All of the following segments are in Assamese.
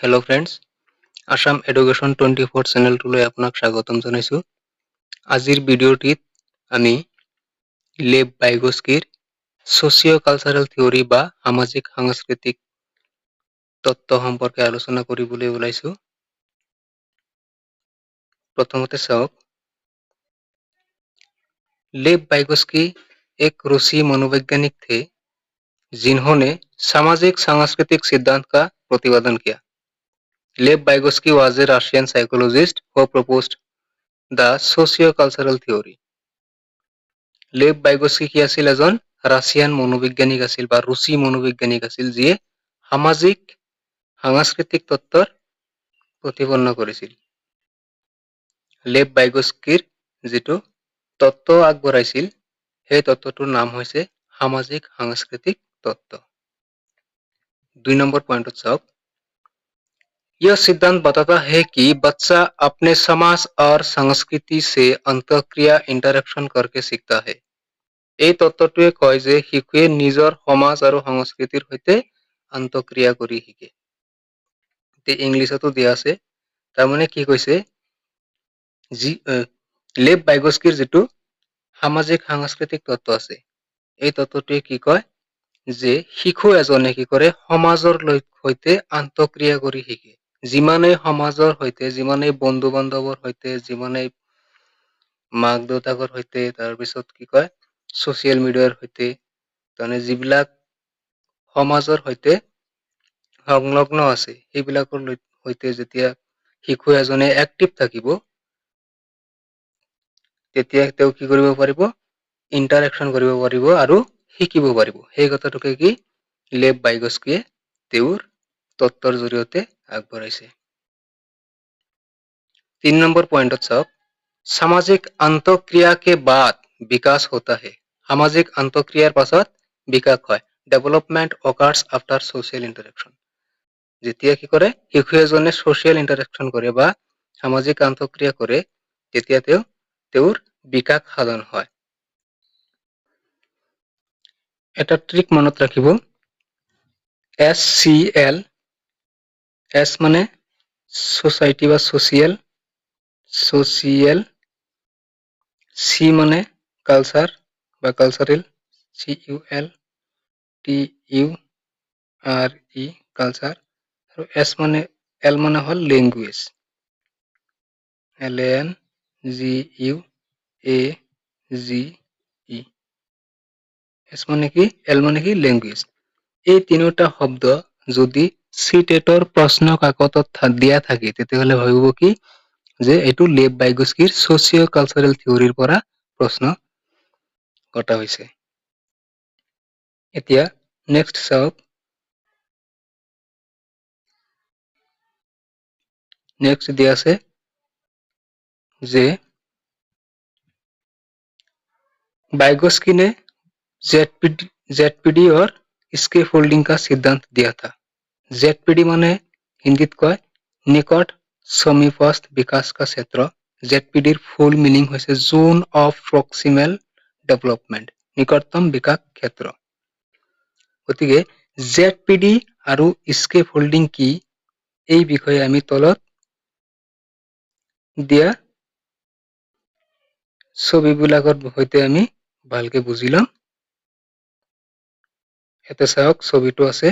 হেল্ল' ফ্ৰেণ্ডছ, আসাম এডুকেশ্যন 24 চেনেলটোলৈ আপোনাক স্বাগতম জনাইছোঁ। আজিৰ ভিডিঅ'টিত আমি লেভ বাইগস্কিৰ ছ'চিঅ' কালচাৰেল থিয়ৰী বা সামাজিক সাংস্কৃতিক তত্ত্ব সম্পৰ্কে আলোচনা কৰিবলৈ ওলাইছোঁ। প্ৰথমতে চাওক, लेव वाइगोस्की एक रूसी मनोवैज्ञानिक थे जिन्होंने सामाजिक सांस्कृतिक सिद्धांत का प्रतिपादन किया। लेव Vygotsky was a Russian psychologist who proposed the socio-cultural theory. लेव वाइगोस्की কি আছিল? এজন ৰাছিয়ান মনোবৈজ্ঞানিক আছিল বা ৰুচি মনোবৈজ্ঞানিক আছিল যিয়ে সামাজিক সাংস্কৃতিক তত্ত্বৰ প্ৰতিপন্ন কৰিছিল। লেভ বাইগস্কিৰ যিটো তত্ত্ব আগবঢ়াইছিল সেই তত্ত্বটোৰ নাম হৈছে সামাজিক সাংস্কৃতিক তত্ত্ব। 2 নম্বৰ পইণ্টত চাওক, यह सिद्धांत बताता है कि बच्चा अपने समाज और संस्कृति से अंतःक्रिया इंटरेक्शन करके सीखता है। এই তত্ত্বটোৱে কয় যে শিশুৱে নিজৰ সমাজ আৰু সংস্কৃতিৰ সৈতে আন্তঃক্ৰিয়া কৰি শিকে। ইংলিছতো দিয়া আছে, তাৰমানে কি কৈছে, লেভ বাইগস্কিৰ যিটো সামাজিক সাংস্কৃতিক তত্ত্ব আছে এই তত্ত্বটোৱে কি কয় যে শিশু এজনে কি কৰে সমাজৰ সৈতে আন্তঃক্ৰিয়া কৰি শিকে। যিমানেই সমাজৰ সৈতে, যিমানেই বন্ধু বান্ধৱৰ সৈতে, যিমানেই মাক দেউতাকৰ সৈতে, তাৰপিছত কি কয় ছ'চিয়েল মিডিয়াৰ সৈতে, তাৰমানে যিবিলাক সমাজৰ সৈতে সংলগ্ন আছে সেইবিলাকৰ সৈতে যেতিয়া শিশু এজনে এক্টিভ থাকিব তেতিয়া তেওঁ কি কৰিব পাৰিব, ইণ্টাৰেকশ্যন কৰিব পাৰিব আৰু শিকিব পাৰিব। সেই কথাটোকে কি লেভ বাইগস্কিয়ে তেওঁৰ তত্ত্বৰ জৰিয়তে আগবঢ়াইছে। 3 নম্বৰ পইণ্টত চাওক, সামাজিক আন্তঃক্ৰিয়া के बाद विकास होता है। সামাজিক আন্তঃক্ৰিয়াৰ পাছত বিকাশ হয়। Development occurs after social interaction. যেতিয়া কি কৰে শিশু এজনে ছ'চিয়েল ইণ্টাৰেকশ্যন কৰে বা সামাজিক আন্তঃক্ৰিয়া কৰে তেতিয়া তেওঁৰ বিকাশ সাধন হয়। এটা ট্ৰিক মনত ৰাখিব, SCL, S মানে সোসাইটি বা সোশিয়েল, C মানে কালচাৰ বা কালচাৰেল, CULTURE কালচাৰ, আৰু L মানে হল ল্যাঙ্গুয়েজ, LANGUAGE, S মানে কি, L মানে কি ল্যাঙ্গুয়েজ। এই তিনিটা শব্দ যদি সিটেটৰ প্ৰশ্ন কাকতত দিয়া থাকে তেতিয়াহলে ভাবিব কি যে এইটো লেভ বাইগস্কিৰ ছ'চিঅ' কালচাৰেল থিয়ৰীৰ পৰা প্ৰশ্ন কটা হৈছে। এতিয়া নেক্সট চাওক, नेक्स्ट दिया আছে যে वाइगोस्की ने जेडपीडी और स्कैफोल्डिंग का सिद्धांत दिया था। जेडपीडी माने हिंदीत कय निकट समीपस्थ विकास का क्षेत्र। जेडपीडीर फुल मिनिंग হৈছে जोन ऑफ प्रॉक्सिमल डेवलपमेंट, निकटतम विकास क्षेत्र। গতিকে जेडपीडी আৰু स्कैफोल्डिंग কি এই বিষয়ে আমি তলত দিয়া ছবিবিলাকৰ সৈতে আমি ভালকে বুজি লম। এটা চাওক, ছবিটো আছে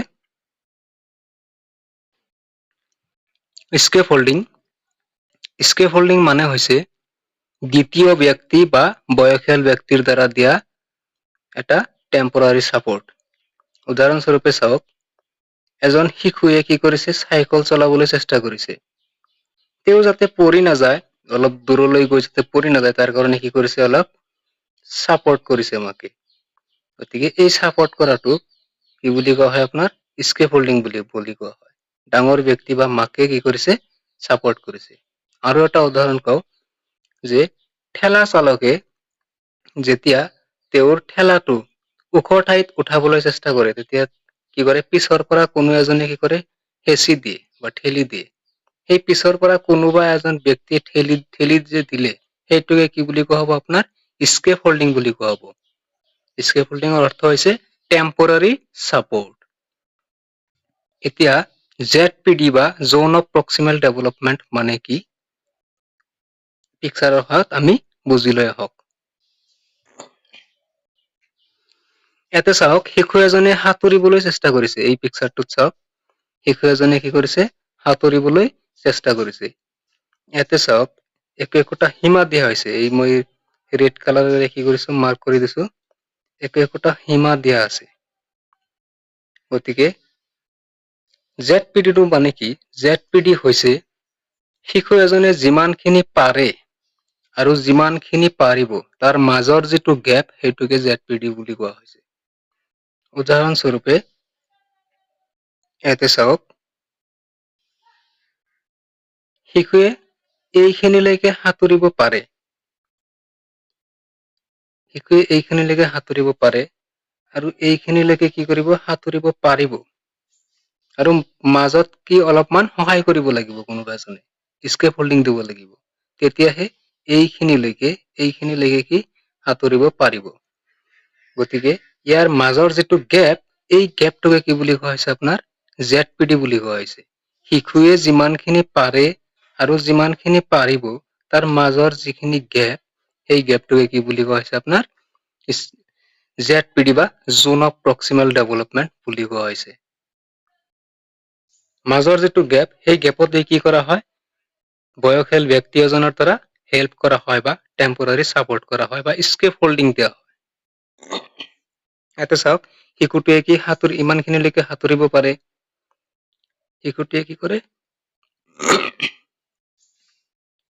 স্কেফোল্ডিং। স্কেফোল্ডিং মানে হৈছে দ্বিতীয় ব্যক্তি বা বয়সীয়াল ব্যক্তিৰ দ্বাৰা দিয়া এটা টেম্পৰাৰী সাপোৰ্ট। উদাহৰণস্বৰূপে চাওক, এজন শিশুৱে কি কৰিছে, চাইকেল চলাবলৈ চেষ্টা কৰিছে। তেওঁ যাতে পৰি নাযায়, অলপ দূৰলৈ গৈ যাতে পৰি নাযায় তাৰ কাৰণে কি কৰিছে, অলপ সাপোৰ্ট কৰিছে মাকে। গতিকে এই সাপোৰ্ট কৰাটো কি বুলি কোৱা হয়, আপোনাৰ স্কেফোল্ডিং বুলি কোৱা হয়। ডাঙৰ ব্যক্তি বা মাকে কি কৰিছে, সাপোৰ্ট কৰিছে। আৰু এটা উদাহৰণ কওঁ যে ঠেলা চালকে যেতিয়া তেওঁৰ ঠেলাটো ওখ ঠাইত উঠাবলৈ চেষ্টা কৰে তেতিয়া কি কৰে, পিছৰ পৰা কোনো এজনে কি কৰে, হেঁচি দিয়ে বা ঠেলি দিয়ে। সেই পিছৰ পৰা কোনোবা এজন ব্যক্তিয়ে ঠেলি যে দিলে সেইটোকে কি বুলি কোৱা হ'ব, আপোনাৰ স্কেফোল্ডিং বুলি কোৱা হ'ব। স্কেফোল্ডিংৰ অৰ্থ হৈছে টেম্পৰাৰী সাপোৰ্ট। এতিয়া ZPD বা জোন অফ প্ৰক্সিমেল ডেভেলপমেন্ট মানে কি পিকচাৰৰ সহায়ত আমি বুজি লৈ আহক। ইয়াতে চাওক শিশু এজনে সাঁতুৰিবলৈ চেষ্টা কৰিছে। এই পিকচাৰটোত চাওক শিশু এজনে কি কৰিছে সাঁতুৰিবলৈ চেষ্টা কৰিছে। ইয়াতে চাওক একোটা সীমা দিয়া হৈছে। এই মই ৰেড কালাৰেৰে কি কৰিছো মাৰ্ক কৰি দিছো। একোটা সীমা দিয়া আছে। গতিকে ZPD মানে কি? ZPD হৈছে শিশু এজনে যিমানখিনি পাৰে আৰু যিমানখিনি পাৰিব তাৰ মাজৰ যিটো গেপ সেইটোকে ZPD বুলি কোৱা হৈছে। উদাহৰণস্বৰূপে ইয়াতে চাওক শিশুৱে এইখিনিলৈকে সাঁতুৰিব পাৰে। শিশুৱে এইখিনিলৈকে সাঁতুৰিব পাৰে আৰু এইখিনিলৈকে কি কৰিব সাঁতুৰিব পাৰিব। আৰু মাজত কি অলপমান সহায় কৰিব লাগিব কোনোবা এজনে। স্কেপ হোল্ডিং দিব লাগিব। তেতিয়াহে এইখিনিলৈকে কি সাঁতুৰিব পাৰিব। গতিকে ইয়াৰ মাজৰ যিটো গেপ এই গেপটোকে কি বুলি কোৱা হৈছে আপোনাৰ ZPD বুলি কোৱা হৈছে। শিশুৱে যিমানখিনি পাৰে আৰু যিমানখিনি পাৰিব তাৰ মাজৰ যিখিনি গেপ সেই গেপটোকে কি বুলি কোৱা হৈছে আপোনাৰ ZPD বা জোন অফ প্ৰক্সিমেল ডেভেলপমেন্ট বুলি কোৱা হৈছে। মাজৰ যিটো গেপ সেই গেপতে কি কৰা হয় বয়সীয়াল ব্যক্তি এজনৰ দ্বাৰা হেল্প কৰা হয় বা টেম্পৰাৰী সাপোৰ্ট কৰা হয় বা স্কেপ হোল্ডিং দিয়া হয়। ইয়াতে চাওক শিশুটোৱে কি ইমানখিনিলৈকে সাঁতুৰিব পাৰে। শিশুটিয়ে কি কৰে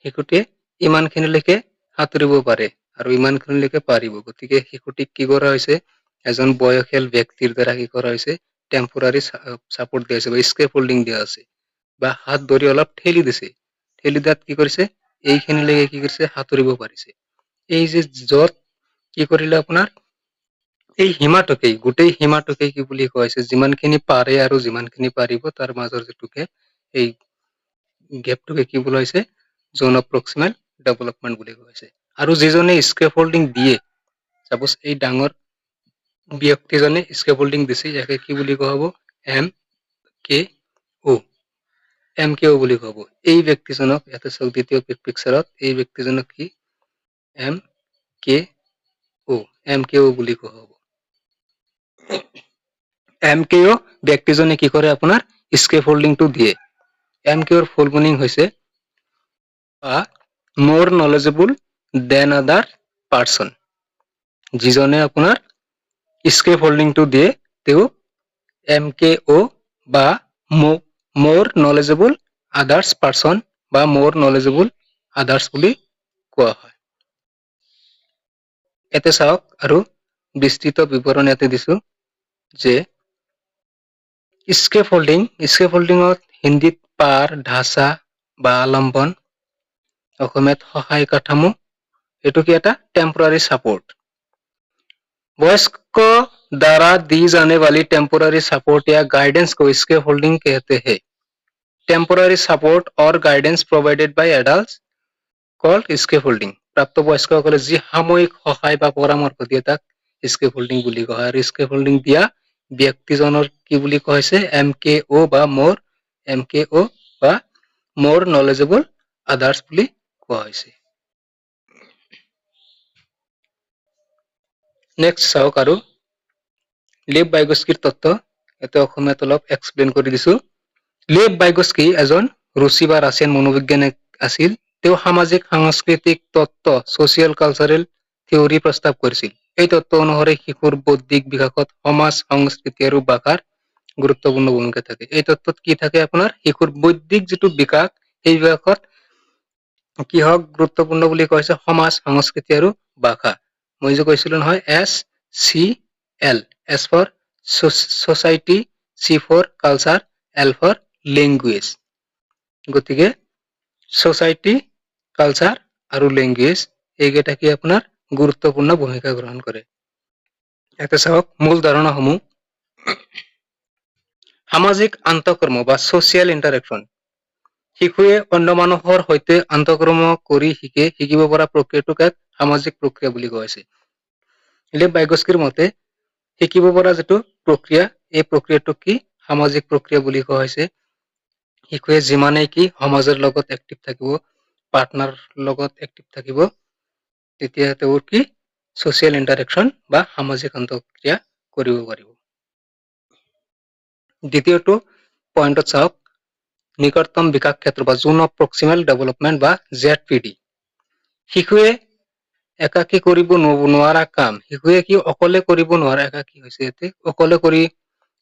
শিশুটিয়ে ইমানখিনিলৈকে সাঁতুৰিব পাৰে আৰু ইমানখিনিলৈকে পাৰিব। গতিকে শিশুটিক কি কৰা হৈছে এজন বয়সীয়াল ব্যক্তিৰ দ্বাৰা কি কৰা হৈছে টেম্পৰাৰী সাপোৰ্ট দিয়া হৈছে বা স্কেপ হোল্ডিং দিয়া আছে বা হাত ধৰি অলপ ঠেলি দিছে। ঠেলি দিয়াত কি কৰিছে এইখিনিলৈকে কি কৰিছে সাঁতুৰিব পাৰিছে। এই যে য'ত কি কৰিলে আপোনাৰ এই সীমাটোকেই গোটেই সীমাটোকেই কি বুলি কোৱা হৈছে যিমানখিনি পাৰে আৰু যিমানখিনি পাৰিব তাৰ মাজৰ যিটো গেপ এই গেপটোকে কি বোলা হৈছে জোন অফ প্ৰক্সিমেল ডেভেলপমেন্ট বুলি কোৱা হৈছে। আৰু যিজনে স্কেপ হোল্ডিং দিয়ে চাপোজ এই ডাঙৰ ব্যক্তিজনে স্কেপ হোল্ডিং দিছে ইয়াকে কি বুলি কোৱা হ'ব MKO বুলি কোৱা হ'ব। এই ব্যক্তিজনক ইয়াতে চাওক দ্বিতীয় পিকচাৰত এই ব্যক্তিজনক কি MKO বুলি কোৱা হ'ব। MKO ব্যক্তিজনে কি কৰে আপোনাৰ স্কেপ হোল্ডিংটো দিয়ে। MKOৰ ফুল মিনিং হৈছে more knowledgeable than other person। যিজনে আপোনাৰ স্কেপ হোল্ডিংটো দিয়ে তেওঁ MKO বা more knowledgeable others person বা more knowledgeable others বুলি কোৱা হয়। ইয়াতে চাওক আৰু বিস্তৃত বিৱৰণ ইয়াতে দিছো যে স্কেপ হোল্ডিঙত হিন্দীত পাৰ ঢাঁচা বা আলম্বন, অসমীয়াত সহায় কাঠামো, এইটো কি এটা টেম্পৰাৰী সাপোৰ্ট। वयस्क द्वारा दी जाने वाली टेम्पोररी सपोर्ट या गाइडेंस को स्केप होल्डिंग कहते हैं। टेम्पोररी सपोर्ट और guidance provided by adults called scaffolding. প্ৰাপ্তবয়স্কসকলে যি সাময়িক সহায় বা পৰামৰ্শ দিয়ে তাক স্কেপ হোল্ডিং বুলি কোৱা হয়। আৰু স্কেপ হোল্ডিং দিয়া ব্যক্তিজনৰ কি বুলি কোৱা হৈছে MKO বা মোৰ নলেজেবল আদাৰ্স বুলি কোৱা হৈছে। নেক্সট চাওক আৰু লেভ বাইগস্কিৰ তত্ত্ব এটা অসমীয়াত অলপ এক্সপ্লেইন কৰি দিছো। লেভ বাইগস্কি এজন ৰুচি বা ৰাছিয়ান মনোবৈজ্ঞানিক আছিল। তেওঁ সামাজিক সাংস্কৃতিক তত্ত্ব ছচিয়েল কালচাৰেল থিয়ৰী প্ৰস্তাৱ কৰিছিল। এই তত্ত্ব অনুসৰি শিশুৰ বৌদ্ধিক বিকাশত সমাজ সংস্কৃতি আৰু ভাষাৰ গুৰুত্বপূৰ্ণ ভূমিকা থাকে। এই তত্ত্বত কি থাকে আপোনাৰ শিশুৰ বৌদ্ধিক যিটো বিকাশ সেই বিকাশত কি হওক গুৰুত্বপূৰ্ণ বুলি কৈছে সমাজ সংস্কৃতি আৰু ভাষা। মই যে কৈছিলো নহয় SCL, S for society, C for culture, L for language। গতিকে সোসাইটি কালচাৰ আৰু লেংগুৱেজ এইকেইটা কি আপোনাৰ গুৰুত্বপূৰ্ণ ভূমিকা গ্ৰহণ কৰে। ইয়াতে চাওক মূল ধাৰণাসমূহ সামাজিক আন্তঃকৰ্ম বা ছচিয়েল ইণ্টাৰেকশ্যন। শিশুৱে অন্য মানুহৰ সৈতে আন্তঃকৰ্ম কৰি শিকিব পৰা প্ৰক্ৰিয়াটোক এক সামাজিক প্ৰক্ৰিয়া বুলি কোৱা হৈছে। লেভ বাইগস্কিৰ মতে শিকিব পৰা যিটো প্ৰক্ৰিয়া এই প্ৰক্ৰিয়াটোক কি সামাজিক প্ৰক্ৰিয়া বুলি কোৱা হৈছে। শিশুৱে যিমানেই কি সমাজৰ লগত এক্টিভ থাকিব, পাৰ্টনাৰ লগত এক্টিভ থাকিব, তেতিয়া তেওঁৰ কি ছ'চিয়েল ইণ্টাৰেকশ্যন বা সামাজিক অন্তঃক্ৰিয়া কৰিব পাৰিব। দ্বিতীয়টো পইণ্টত চাওক, নিকটতম বিকাশ ক্ষেত্ৰ বা জোন অফ প্ৰক্সিমেল ডেভেলপমেণ্ট বা ZPD। শিশুৱে একাকী কৰিব নোৱাৰা কাম, শিশুৱে কি অকলে কৰিব নোৱাৰা, একাকী হৈছে ইয়াতে, অকলে কৰি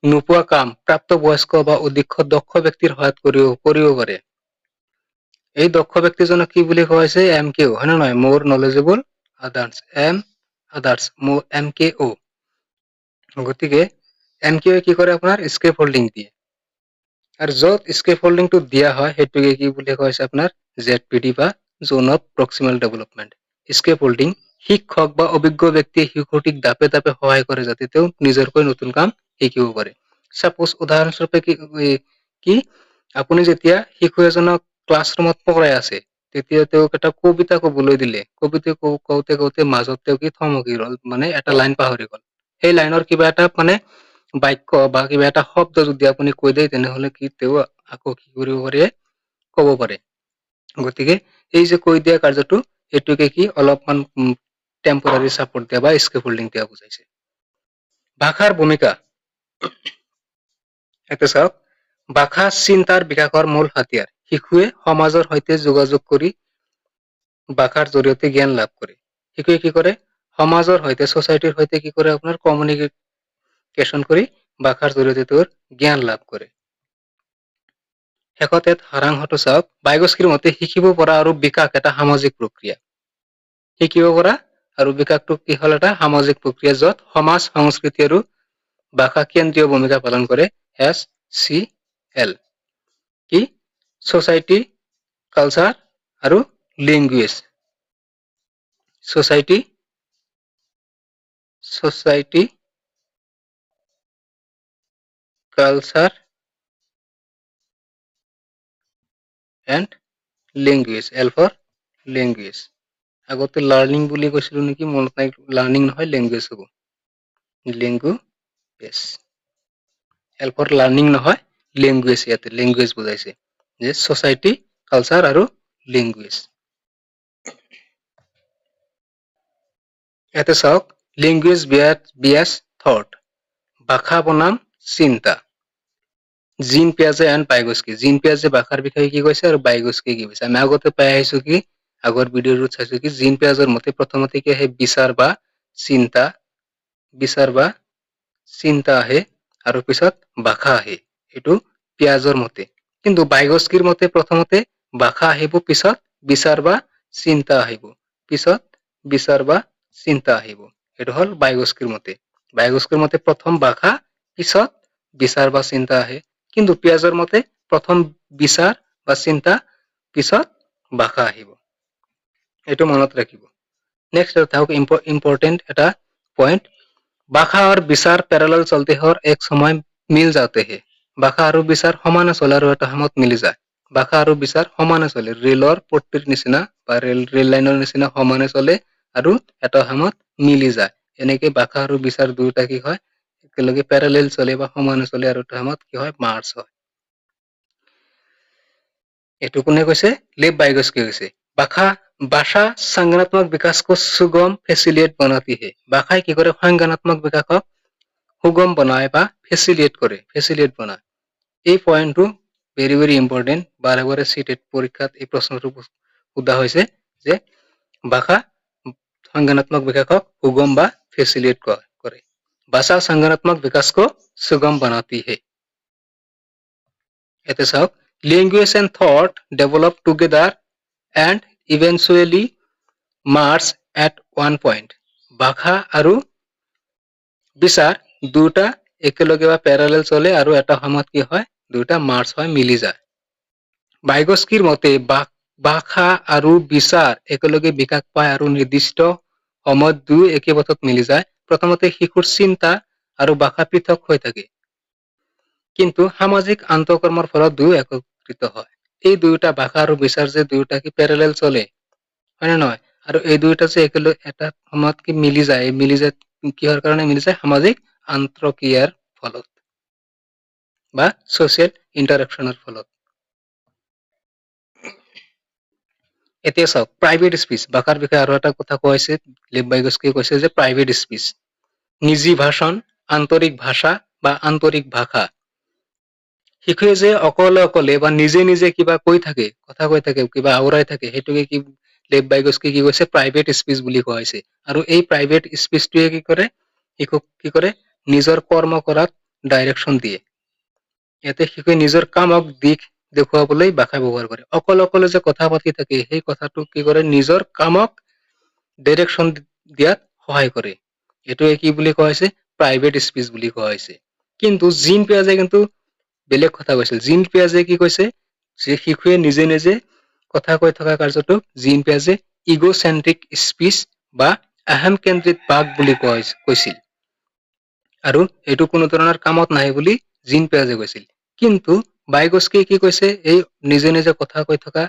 নোপোৱা কাম প্ৰাপ্তবয়স্ক বা অধিক দক্ষ ব্যক্তিৰ সহায়ত কৰিব পাৰে। এই দক্ষ ব্যক্তিজনক কি বুলি কোৱা হৈছে? MKO, হয় নে নহয়? মোৰ নলেজেবল আদাৰ্ছ, মোৰ MKO। গতিকে MKO কি কৰে? আপোনাৰ স্কেপ হোল্ডিং দিয়ে। আৰু য'ত স্কেপ হোল্ডিংটো দিয়া হয় সেইটোকে কি বুলি কোৱা হৈছে? আপোনাৰ ZPD বা জোন অফ প্ৰক্সিমেল ডেভেলপমেণ্ট। স্কেপ হোল্ডিং, শিক্ষক বা অভিজ্ঞ ব্যক্তিয়ে শিশুটিক দাপে দাপে সহায় কৰে যাতে তেওঁ নিজৰকৈ নতুন কাম শিকিব পাৰে। চাপোজ উদাহৰণস্বৰূপে কি আপুনি যেতিয়া শিশু এজনক ক্লাছৰুমত পঢ়াই আছে, তেতিয়া তেওঁক এটা কবিতা কবলৈ দিলে, কবিতা কওঁতে কওঁতে মাজত তেওঁ কি থমকি ৰ'ল, মানে এটা লাইন পাহৰি গ'ল। সেই লাইনৰ কিবা এটা মানে বাক্য বা কিবা এটা শব্দ যদি আপুনি কৈ দিয়ে, তেনেহলে কি তেওঁ আকৌ কি কৰিব পাৰে? ক'ব পাৰে। গতিকে এই যে কৈ দিয়া কাৰ্যটো, এইটোকে কি অলপমান টেম্পৰাৰী ছাপৰ্ট দিয়া বা স্কেপ হোল্ডিং দিয়া বুজাইছে। ভাষাৰ ভূমিকা, এতিয়া চাওক, ভাষা চিন্তাৰ বিকাশৰ মূল হাতিয়াৰ। শিশুৱে সমাজৰ সৈতে যোগাযোগ কৰি ভাষাৰ জৰিয়তে জ্ঞান লাভ কৰে। শিশুৱে কি কৰে? সমাজৰ সৈতে, ছচাইটিৰ সৈতে কি কৰে? আপোনাৰ কমিউনিকেশ্যন কৰি ভাষাৰ জৰিয়তে তেওঁৰ জ্ঞান লাভ কৰে। শেষত ইয়াত সাৰাংশটো চাওক, বাইগস্কিৰ মতে শিকিব পৰা আৰু বিকাশ এটা সামাজিক প্ৰক্ৰিয়া। শিকিব পৰা আৰু বিকাশটো কি হ'ল? এটা সামাজিক প্ৰক্ৰিয়া, য'ত সমাজ, সংস্কৃতি আৰু ভাষা কেন্দ্ৰীয় ভূমিকা পালন কৰে। SCL কি? ছচাইটি, কালচাৰ আৰু language. Society, culture and language. L for language. আগতে লাৰ্নিং বুলি কৈছিলো নেকি, মনত নাই। লাৰ্নিং নহয়, লেংগুৱেজ হ'ব। লেংগুৱেজ। L for লাৰ্নিং নহয়, লেংগুৱেজ। ইয়াতে লেংগুৱেজ বুজাইছে যে ছচাইটি, কালচাৰ আৰু লেংগুৱেজ। ইয়াতে চাওক, লেংগুৱেজ বিয়াছ থট, ভাষা বনাম চিন্তা। জিন পিয়াজে এণ্ড বাইগস্কি। জিন পিয়াজে ভাষাৰ বিষয়ে কি কৈছে আৰু বাইগস্কি কি কৈছে? আমি আগতে পাই আহিছো কি, আগৰ ভিডিঅ'টোত চাইছো কি, জিন পিয়াজৰ মতে প্ৰথমতে কি আহে? বিচাৰ বা চিন্তা আহে আৰু পিছত ভাষা আহে। এইটো পিয়াজৰ মতে। কিন্তু বাইগস্কিৰ মতে প্ৰথমতে ভাষা আহিব, পিছত বিচাৰ বা চিন্তা আহিব। এইটো হ'ল বাইগস্কিৰ মতে। বাইগস্কিৰ মতে প্ৰথম ভাষা, পিছত বিচাৰ বা চিন্তা আহে। কিন্তু পিয়াজৰ মতে প্ৰথম বিচাৰ বা চিন্তা, পিছত ভাষা আহিব। এইটো মনত ৰাখিব। নেক্সট চাওক, ইম্পৰ্টেন্ট এটা পইণ্ট, ভাষা আৰু বিচাৰ প্যাৰেলাল চলতে হৰ এক সময় মিল যাতে হে। ভাষা আৰু বিচাৰ সমানে চলে আৰু এটা সময়ত মিলি যায়। ভাষা আৰু বিচাৰ সমানে চলে, ৰেলৰ পট্টিৰ নিচিনা বা ৰেল লাইনৰ নিচিনা সমানে চলে আৰু এটা সময়ত মিলি যায়। এনেকে ভাষা আৰু বিচাৰ দুয়োটা কি হয়? একেলগে প্যাৰেলেল চলে বা সমানে চলে আৰু এটা সময়ত কি হয়? মাৰ্জ হয়। এইটো কোনে কৈছে? লেভ বাইগস্কি কৈছে। ভাষা সংজ্ঞানাত্মক বিকাশ को सुगम फैसिलिटेट बनाती है। ভাষাই কি কৰে? সংজ্ঞানাত্মক বিকাশক সুগম বনায় বা ফেচিলিটেট বনায়। এই পইণ্টটো ভেৰি ভেৰি ইম্পৰ্টেণ্ট। বাৰে বাৰে চিটেড পৰীক্ষাত এই প্ৰশ্নটো সোধা হৈছে যে ভাষা সংজ্ঞানাত্মক বিকাশক সুগম বা ফেচিলিটেট কৰে। ভাষা সংজ্ঞানাত্মক বিকাশ को सुगम बनाती है। ইয়াতে চাওক, language and thought develop together and eventually merge at one point. ভাষা আৰু বিচাৰ দুটা একেলগে বা প্যাৰেলেল চলে আৰু এটা সময়ত কি হয়? দুটা মাৰ্জ হয়, মিলি যায়। বাইগস্কিৰ মতে ভাষা আৰু বিচাৰ একেলগে বিকাশ পায় আৰু নিৰ্দিষ্ট সময়ত দুই একে পথত মিলি যায়। প্ৰথমতে শিশুৰ চিন্তা আৰু ভাষা পৃথক হৈ থাকে, কিন্তু সামাজিক আন্তঃকৰ্মৰ ফলত দুয়ো একত্ৰিত হয়। এই দুয়োটা ভাষা আৰু বিচাৰ যে দুয়োটা কি প্যাৰেলেল চলে, হয় নে নহয়? আৰু এই দুয়োটা যে একেলগে এটা সময়ত কি মিলি যায়, কিহৰ কাৰণে মিলি যায়? সামাজিক আন্তঃক্ৰিয়াৰ ফলত বা ছচিয়েল ইণ্টাৰেকশ্যনৰ ফলত। এতিয়া চাওক প্ৰাইভেট স্পিচ ভাষাৰ বিষয়ে আৰু এটা কথা কোৱা হৈছে লেভ বাইগস্কিয়ে কৈছে যে প্ৰাইভেট স্পিচ নিজি ভাষণ আন্তৰিক ভাষা বা আন্তৰিক ভাষা শিশুৱে যে অকলে অকলে বা নিজে নিজে কিবা কৈ থাকে কথা কৈ থাকে কিবা আওৰাই থাকে সেইটোকে কি লেভ বাইগস্কি কি কৈছে প্ৰাইভেট স্পিচ বুলি কোৱা হৈছে আৰু এই প্ৰাইভেট স্পিচটোৱে কি কৰে শিশুক কি কৰে নিজৰ কৰ্ম কৰাত ডাইৰেকশ্যন দিয়ে ইয়াতে শিশুৱে নিজৰ কামক দিশ দেখুৱাবলৈ ভাষা ব্যৱহাৰ কৰে অকলে অকলে যে কথা পাতি থাকে সেই কথাটো কি কৰে নিজৰ কামক ডাইৰেকশ্যন দিয়াত সহায় কৰে এইটোৱে কি বুলি কোৱা হৈছে প্ৰাইভেট স্পিচ বুলি কোৱা হৈছে কিন্তু জিন পিয়াজে কিন্তু বেলেগ কথা কৈছিল জিন পিয়াজে কি কৈছে যে শিশুৱে নিজে নিজে কথা কৈ থকা কাৰ্যটোক জিন পিয়াজে ইগোচেন্ট্ৰিক স্পিচ বা আহম কেন্দ্ৰিত বাক বুলি কৈছিল আৰু এইটো কোনো ধৰণৰ কামত নাহে বুলি জিন পিয়াজে কৈছিল কিন্তু বাইগস্কিয়ে কি কৈছে এই নিজে নিজে কথা কৈ থকা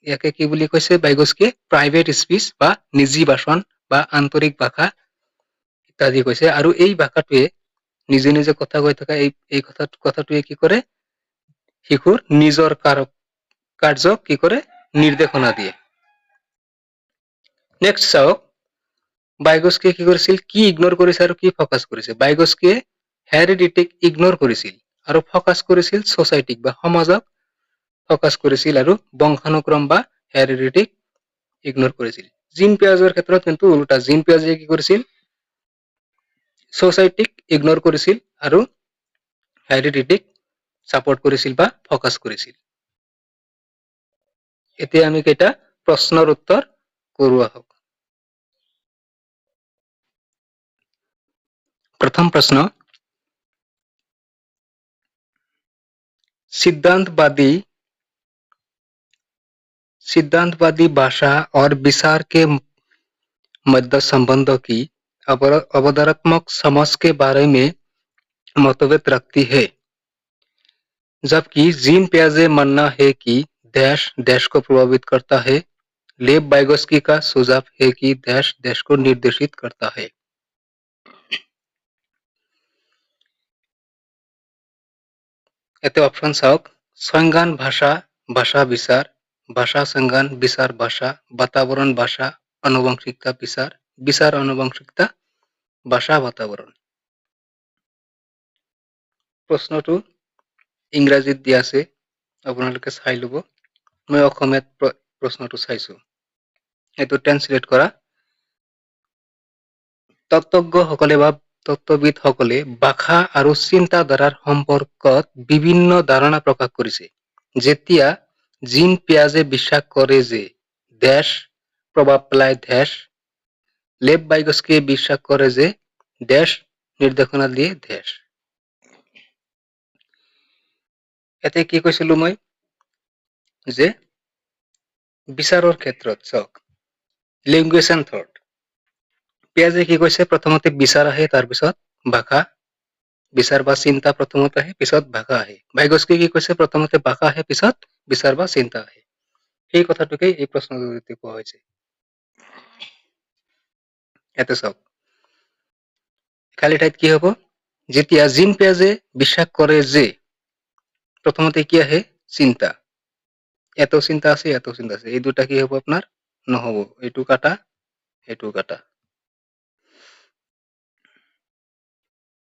ইয়াকে কি বুলি কৈছে বাইগস্কিয়ে প্ৰাইভেট স্পিচ বা নিজি ভাষণ বা আন্তৰিক ভাষা ইত্যাদি কৈছে আৰু এই ভাষাটোৱে নিজে নিজে কথা কৈ থকা এই কথাটোৱে কি কৰে শিশুৰ নিজৰ কাৰ্যক কি কৰে নিৰ্দেশনা দিয়ে নেক্সট চাওক বাইগস্কিয়ে কি কৰিছিল কি ইগনোৰ কৰিছে আৰু কি ফকাছ কৰিছে বাইগস্কিয়ে হেৰিডিটিক ইগনোৰ কৰিছিল আৰু ফকাছ কৰিছিল সোসাইটিক বা সমাজক ফকাছ কৰিছিল আৰু বংশানুক্ৰম বা হেৰিডিটিক ইগনোৰ কৰিছিল জিন পিয়াজৰ ক্ষেত্ৰত কিন্তু উল্টা জিন পিয়াজে কি কৰিছিল সোসাইটিক ইগনোৰ কৰিছিল আৰু হেৰিডিটিক সাপোৰ্ট কৰিছিল বা ফকাছ কৰিছিল এতিয়া আমি কেইটা প্ৰশ্নৰ উত্তৰ কৰো আহক प्रथम प्रश्न सिद्धांतवादी भाषा और विचार के मध्य संबंधों की अवधारणात्मक समझ के बारे में मतभेद रखती है जबकि जीन पियाजे मानना है कि देश देश को प्रभावित करता है लेव बाइगोस्की का सुझाव है कि देश देश को निर्देशित करता है এতে অপশন চাওক সংজ্ঞান ভাষা ভাষা বিচার ভাষা সংজ্ঞান বিচার ভাষা বাতাবরণ ভাষা আনুবংশিকতা বিচার বিচার আনুবংশিকতা ভাষা বাতাবরণ প্ৰশ্নটো ইংৰাজীত দিয়া আছে আপোনালোকে চাই লব মই অসমীয়াত প্ৰশ্নটো চাইছো এটো ট্ৰান্সলেট কৰা তত্ত্বজ্ঞসকলে বা তত্ত্ববিদসকলে ভাষা আৰু চিন্তাধাৰাৰ সম্পৰ্কত বিভিন্ন ধাৰণা প্ৰকাশ কৰিছে যেতিয়া জিন পিয়াজে বিশ্বাস কৰে যে দেশ প্ৰভাৱ পেলায় দেশ লেভ বাইগস্কিয়ে বিশ্বাস কৰে যে দেশ নিৰ্দেশনা দিয়ে দেশ এতে কি কৈছিলো মই যে বিচাৰৰ ক্ষেত্ৰত চাওক লেংগুৱেজ এণ্ড থট পিয়াজে কি কৈছে প্ৰথমতে বিচাৰ আহে তাৰপিছত ভাষা বিচাৰ বা চিন্তা প্ৰথমতে আহে পিছত ভাষা আহে বাইগস্কিয়ে কি কৈছে প্ৰথমতে ভাষা আহে পিছত বিচাৰ বা চিন্তা আহে সেই কথাটোকে এই প্ৰশ্নটোতে কোৱা হৈছে এতে চাওক খালি ঠাইত কি হ'ব যেতিয়া জিন পিয়াজে বিশ্বাস কৰে যে প্রথমতে কি আহে চিন্তা এত চিন্তা আছে এই দুটা কি হব আপনার নহব এইটো কাটা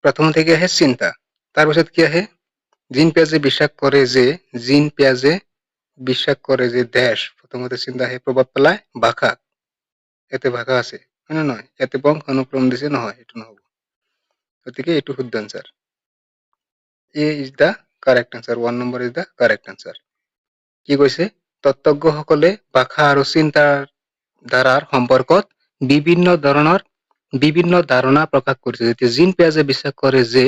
প্রথমতে কি আহে চিন্তা তাৰপিছত কি আহে জিন পিয়াজে বিশ্বাস কৰে যে দেশ প্রথমতে চিন্তা আহে প্রভাব পেলায় ভাষা এতে ভাষা আছে হয় না নহয় এতে বংশ অনুক্রম দিছে নহয় এটো নহব গতিকে এইটো শুদ্ধ answer A is the correct answer 1 number is the correct answer কি কৈছে তত্ত্বজ্ঞসকলে ভাষা আৰু চিন্তাৰ ধাৰাৰ সম্পৰ্কত বিভিন্ন ধাৰণা প্ৰকাশ কৰিছে যেতিয়া জিন পিয়াজে বিশ্বাস কৰে যে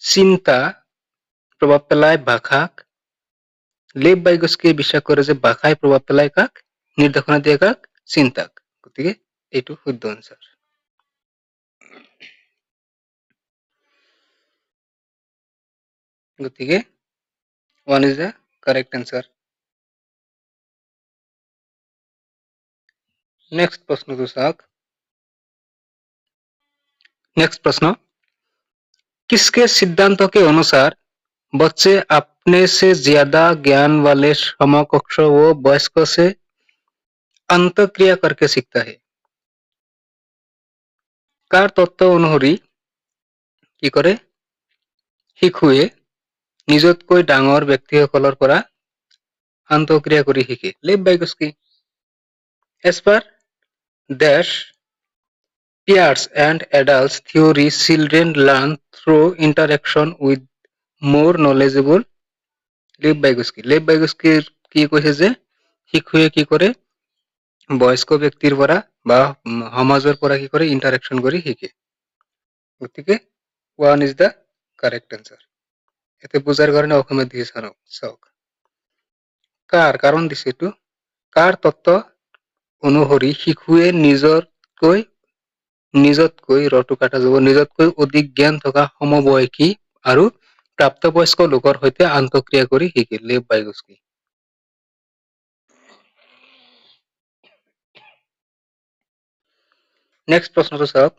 চিন্তা প্ৰভাৱ পেলায় ভাষাক লেভ বাইগস্কিয়ে বিশ্বাস কৰে যে ভাষাই প্ৰভাৱ পেলায় কাক নিৰ্দেশনা দিয়ে কাক চিন্তাক গতিকে এইটো শুদ্ধ আনসাৰ গতিকে 1 is the correct answer next प्रश्न किसके सिद्धांतों के अनुसार बच्चे अपने से ज्यादा ज्ञान वाले समकक्ष व वयस्क से अंतःक्रिया करके सीखता है। কাৰ তত্ত্ব অনুসৰি কি কৰে শিশুৱে নিজতকৈ ডাঙৰ ব্যক্তিসকলৰ পৰা আন্তঃক্ৰিয়া কৰি শিকে। লেভ বাইগস্কি। As per Dash peers and adults theory, children learn through interaction with more knowledgeable. লেভ বাইগস্কি। লেভ বাইগস্কিৰ কি কৈছে যে শিশুৱে কি কৰে বয়স্ক ব্যক্তিৰ পৰা বা সমাজৰ পৰা কি কৰে ইন্টাৰেকশন কৰি শিকে। গতিকে one is the correct answer. এতে বুজাৰ কাৰণে অসমীয়া দিছে চাওক। কাৰ কাৰণ দিছে এইটো কাৰ তত্ত্ব অনুসৰি শিশুৱে নিজতকৈ ৰটো কাটা যাব নিজতকৈ অধিক জ্ঞান থকা সমবয়সী আৰু প্ৰাপ্তবয়স্ক লোকৰ সৈতে আন্তঃক্ৰিয়া কৰি শিকে। লেভ বাইগস্কি। নেক্সট প্ৰশ্নটো চাওক।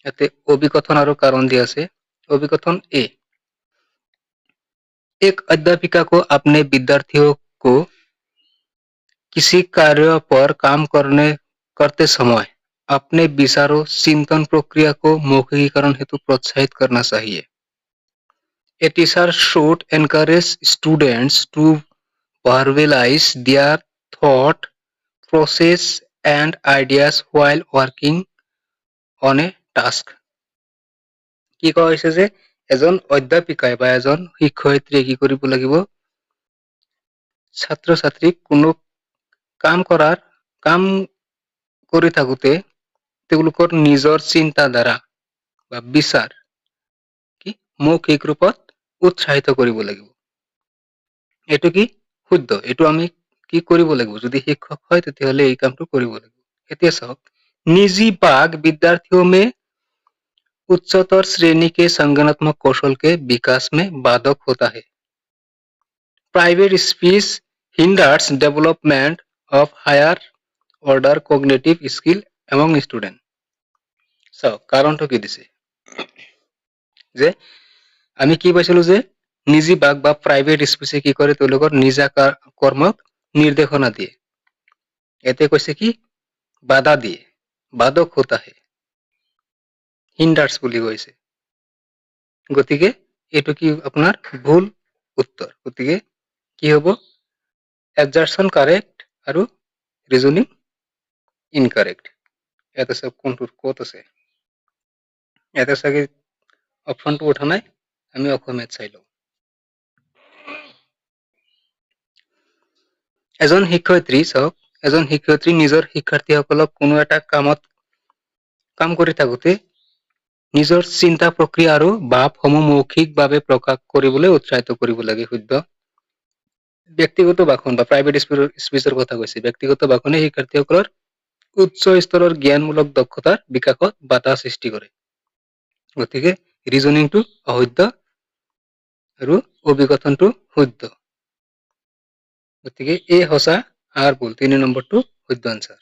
ইয়াতে অভিকথন আৰু কাৰণ দিয়া আছে। अभिकथन ए। एक अध्यापिका को अपने विद्यार्थियों को किसी कार्य पर काम करते समय अपने विचारों चिंतन प्रक्रिया को मौखिकीकरण हेतु प्रोत्साहित करना चाहिए। A teacher should encourage students to verbalize their thought process and ideas while working on a task. কি কোৱা হৈছে যে এজন অধ্যাপিকাই বা এজন শিক্ষয়িত্ৰীয়ে কি কৰিব লাগিব ছাত্ৰ ছাত্ৰীক কোনো কাম কৰি থাকোতে তেওঁলোকৰ নিজৰ চিন্তাধাৰা বা বিচাৰ কি মৌখিক ৰূপত উৎসাহিত কৰিব লাগিব। এইটো কি শুদ্ধ। এইটো আমি কি কৰিব লাগিব যদি শিক্ষক হয় তেতিয়াহলে এই কামটো কৰিব লাগিব। এতিয়া চাওক निजी भाग विद्यार्थियों में उच्चतर श्रेणी के संज्ञानात्मक कौशल के विकास में बाधक होता है। Private speech hinders development of higher order cognitive skill among student. So, কাৰণটো কি দিছে যে আমি কি পাইছিলো যে निजी भाग বা প্ৰাইভেট স্পীচে কি কৰে তেওঁলোকৰ নিজা কৰ্মক নিৰ্দেশনা দিয়ে। এতে কৈছে কি বাধা দিয়ে বাধক होता है hinders বুলি কৈছে। গতিকে এটো কি আপোনাৰ ভুল উত্তৰ। গতিকে কি হ'ব exertion correct আৰু reasoning incorrect। এটা সব কোনটোৰ ক'ত আছে এটা সাগে অপশনটো উঠা নাই আমি অসমীয়াত চাই লওঁ। এজন শিক্ষয়িত্ৰী চাওক এজন শিক্ষয়িত্ৰী নিজৰ শিক্ষাৰ্থীসকলক কোনো এটা কাম কৰি থাকোতে নিজৰ চিন্তা প্ৰক্ৰিয়া আৰু ভাৱসমূহ মৌখিকভাৱে প্ৰকাশ কৰিবলৈ উৎসাহিত কৰিব লাগে। শুদ্ধ। ব্যক্তিগত ভাষণ বা প্ৰাইভেট স্পীচৰ কথা কৈছে। ব্যক্তিগত ভাষণে শিক্ষাৰ্থীসকলৰ উচ্চ স্তৰৰ জ্ঞানমূলক দক্ষতাৰ বিকাশত বাধা সৃষ্টি কৰে। গতিকে ৰিজনিংটো অশুদ্ধ আৰু অভিকথনটো শুদ্ধ। গতিকে এ সঁচা আৰ ভুল 3 নম্বৰটো শুদ্ধ আনসার।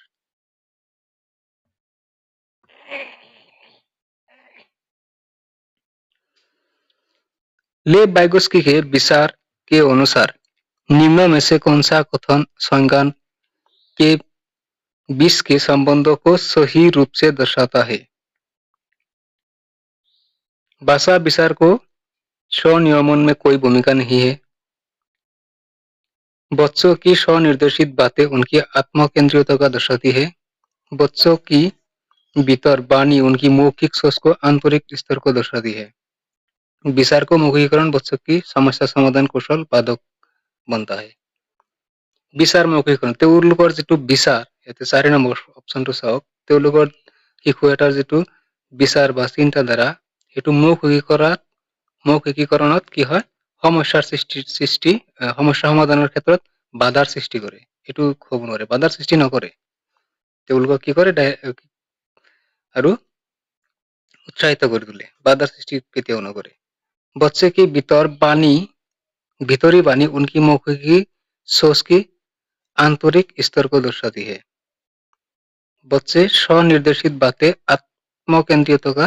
लेव बाइगोस्की के विचार के अनुसार निम्न में से कौन सा कथन संज्ञान के बीच के संबंधों को सही रूप से दर्शाता है। भाषा विचार को स्वनियमन में कोई भूमिका नहीं है। बच्चों की स्वनिर्देशित बातें उनकी आत्मकेंद्रियता का दर्शाती है। बच्चों की भीतर वाणी उनकी मौखिक सोच को आंतरिक स्तर को दर्शाती है। विचार को मौखिकीकरण बच्चों की समस्या समाधान कौशल बाधक बनता है। विचार मौखिकीकरण তেওঁলোকৰ যেটো বিচাৰ এতে 4 নম্বৰ অপশনটো চাওক তেওঁলোকৰ শিশু এটাৰ যেটো বিচাৰ বা চিন্তাধাৰা এটো মৌখিকীকৰণত কি হয় সমস্যাৰ সমস্যা সমাধানৰ ক্ষেত্ৰত বাধাৰ সৃষ্টি কৰে। এটো হ'ব নোৱাৰে বাধাৰ সৃষ্টি নকৰে। তেওঁলোকক কি কৰে আৰু উৎসাহিত কৰি তোলে বাধাৰ সৃষ্টি কেতিয়াও নকৰে। बच्चे के भीतरी वाणी उनकी मौखिकी सोच की आंतरिक स्तर को दर्शाती है। बच्चे स्वनिर्देशित बातें आत्मकेंद्रियता का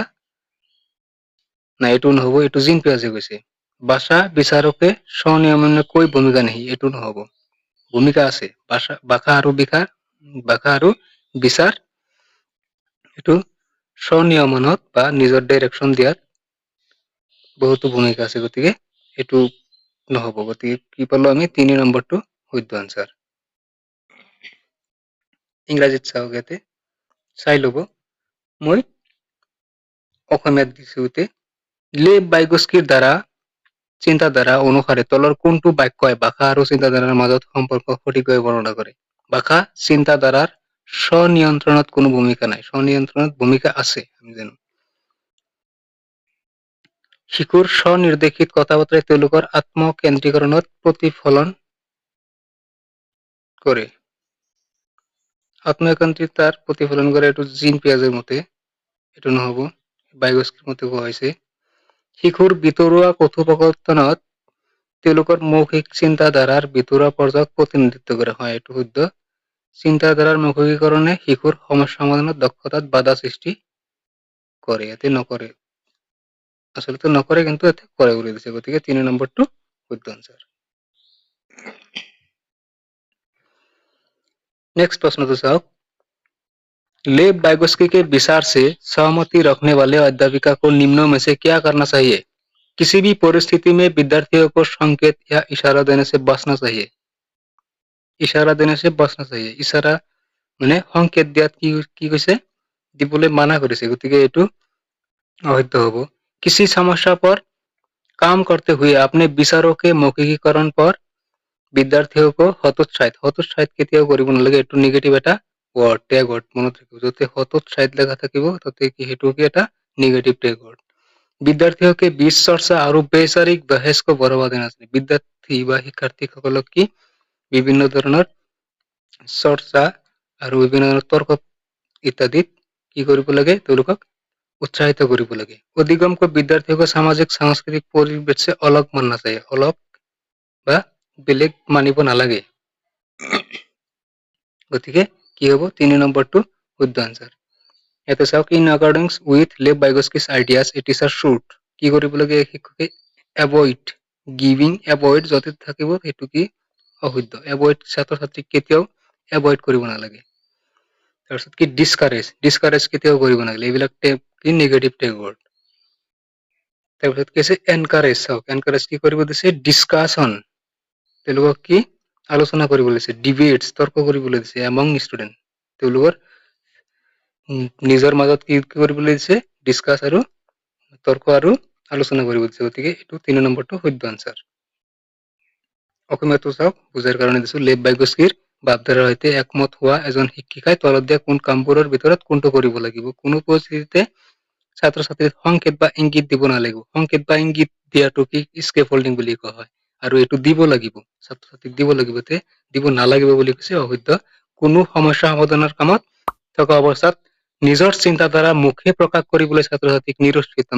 ना एटू নহব एटू जिन पियाजे কৈছে ভাষা বিচাৰকে স্বনিয়মনকৈ ভূমিকা নেহি, এইটো নহ'ব। ভূমিকা আছে। ভাষা আৰু বিচাৰ এইটো স্বনিয়মনত বা নিজৰ ডাইৰেকশ্যন দিয়াত বহুতো ভূমিকা আছে, গতিকে এইটো নহ'ব। গতিকে কি পালো আমি 3 নম্বৰটো শুদ্ধ আনসাৰ। ইংৰাজীত চাওক, ইয়াতে চাই ল'ব। মই অসমীয়াত দিছো ইয়াতে। লেব বাইগস্কিৰ দ্বাৰা চিন্তাধাৰা অনুসাৰে তলৰ কোনটো বাক্যই ভাষা আৰু চিন্তাধাৰাৰ মাজত সম্পৰ্ক সঠিকভাৱে বৰ্ণনা কৰে? ভাষা চিন্তাধাৰাৰ স্বনিয়ন্ত্ৰণত কোনো ভূমিকা নাই, স্বনিয়ন্ত্ৰণত ভূমিকা আছে, আমি জানো। শিশুৰ স্বনিৰ্দেশিত কথা-বতৰাই তেওঁলোকৰ আত্মকেন্দ্ৰীকৰণত প্ৰতিফলন কৰে। আত্মকেন্দ্ৰিতাৰ প্ৰতিফলন কৰে, এইটো জিন পিয়াজেৰ মতে। এইটো নহ'ব, বাইগস্কিৰ মতে কোৱা হৈছে। শিশুৰ ভিতৰুৱা কথোপকথনত তেওঁলোকৰ মৌখিক চিন্তাধাৰাৰ ভিতৰুৱা পৰ্যায়ক প্ৰতিনিধিত্ব কৰে, হয় এইটো শুদ্ধ। চিন্তাধাৰাৰ মৌখিকীকৰণে শিশুৰ সমস্যা সমাধানত দক্ষতাত বাধা সৃষ্টি কৰে, ইয়াতে নকৰে। আচলতে নকৰে, কিন্তু ইয়াতে কৰে বুলি দিছে, গতিকে 3 নম্বৰটো শুদ্ধ আনসাৰ। नेक्स्ट प्रश्न तो साहब, लेब वाइगोस्की के विचार से सहमति रखने वाले अध्यापिका को निम्नों में से क्या करना चाहिए? किसी भी परिस्थिति में विद्यार्थियों को संकेत या इशारा देने से बचना चाहिए। इशारा देने से बचना चाहिए। इशारा মানে সংকেত দিয়াত কি কৈছে? দিবলৈ মানা কৰিছে, গতিকে এইটো অশুদ্ধ হ'ব। किसी समस्या पर काम करते हुए अपने विचारों के मौखिकीकरण पर विद्यार्थियों को हतोत्साहित কেতিয়াও কৰিব নালাগে, এইটো নিগেটিভ এটা ওয়াৰ্ড, ট্যাগ ওয়াৰ্ড, মনত ৰাখিব। যতে হতোৎসাহিত লেখা থাকিব তাতে কি সেইটো কি এটা নিগেটিভ ট্যাগ ওয়ার্ড। विद्यार्थियों के बीच चर्चा और वैचारिक बहस को बढ़ावा देना चाहिए। विद्यार्थी বা শিক্ষাৰ্থীসকলক কি বিভিন্ন ধৰণৰ চৰ্চা আৰু বিভিন্ন ধৰণৰ তৰ্ক ইত্যাদিত কি কৰিব লাগে? তেওঁলোকক उत्साहित কৰিব লাগে। अधिगम को विद्यार्थियों को सामाजिक सांस्कृतिक परिवेश से अलग मानना चाहिए। अलग বা বেলেগ মানিব নালাগে। গতিকে কি হ'ব? 3 নম্বৰটো শুদ্ধ আনসাৰ। ইয়াতে চাওক, in accordance with Lev Vygotsky's ideas, a teacher should কি কৰিব লাগে? শিক্ষকে এভয়েড গিভিং, এভয়েড যতে থাকিব সেইটো কি অশুদ্ধ। এভয়েড ছাত্ৰ-ছাত্ৰীক কেতিয়াও এভয়েড কৰিব নালাগে। তাৰপিছত কি ডিসকাৰেজ কেতিয়াও কৰিব নালাগে। এইবিলাক কি নেগেটিভ ট্যাগ ওয়াৰ্ড। তাৰপিছত কি আছে? এনকাৰেজ। চাওক, এনকাৰেজ কি কৰিব দিছে? ডিসকাশন, তেওঁলোকক কি আলোচনা কৰিবলৈ দিছে। ডিবেটস, তৰ্ক কৰিবলৈ দিছে। এমং ষ্টুডেন্ট, তেওঁলোকৰ নিজৰ মাজত কি কৰিবলৈ দিছে? ডিসকাস আৰু তৰ্ক আৰু আলোচনা কৰিব দিছে। গতিকে এইটো 3 নম্বৰটো শুদ্ধ আনসাৰ। অসমীয়াটো চাওক, বুজাৰ কাৰণে দিছো। লেব বাইগস্কিৰ ভাৱধাৰাৰ সৈতে একমত হোৱা এজন শিক্ষিকাই তলত দিয়া কোন কামবোৰৰ ভিতৰত কোনটো কৰিব লাগিব? কোনো পৰিস্থিতিতে ছাত্ৰ-ছাত্ৰীক সংকেত বা ইংগিত দিব নালাগিব। সংকেত বা ইংগিত দিয়াটো কি স্কেফোল্ডিং বুলি কোৱা হয়। আৰু এইটো দিব লাগিব, ছাত্ৰ-ছাত্ৰীক দিব লাগিব, দিব নালাগিব বুলি কৈছে অশুদ্ধ। কোনো সমস্যা সমাধানৰ কামত থকা অৱস্থাত নিজৰ চিন্তাধাৰা মুখে প্ৰকাশ কৰিবলৈ ছাত্ৰ-ছাত্ৰীক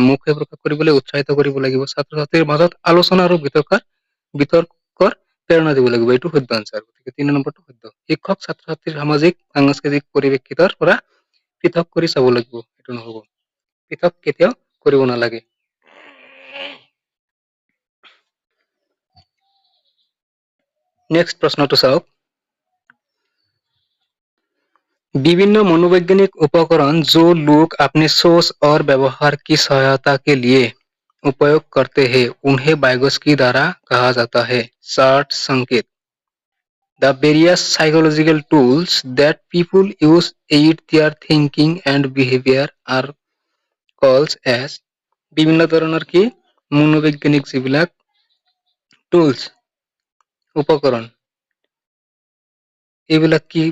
মুখে প্ৰকাশ কৰিবলৈ উৎসাহিত কৰিব লাগিব। ছাত্ৰ-ছাত্ৰীৰ মাজত আলোচনা আৰু বিতৰ্কৰ প্ৰেৰণা দিব লাগিব, এইটো শুদ্ধ আনসাৰ। গতিকে 3 নম্বৰটো শুদ্ধ। শিক্ষক ছাত্ৰ-ছাত্ৰীৰ সামাজিক সাংস্কৃতিক পৰিপ্ৰেক্ষিতৰ পৰা পৃথক কৰি চাব লাগিব, এইটো নহ'ব। পৃথক কেতিয়াও কৰিব নালাগে। नेक्स्ट प्रश्न तो चाওক, विभिन्न मनोवैज्ञानिक उपकरण जो लोग अपने सोच और व्यवहार की सहायता के लिए उपयोग करते हैं उन्हें वाइगोत्स्की द्वारा कहा जाता है। 60 संकेत। The various psychological tools that people use aid their thinking and behavior are called as বিভিন্ন ধৰণৰ কি মনোবৈজ্ঞানিক যিবিলাক টুলস উপকৰণ, এইবিলাক কি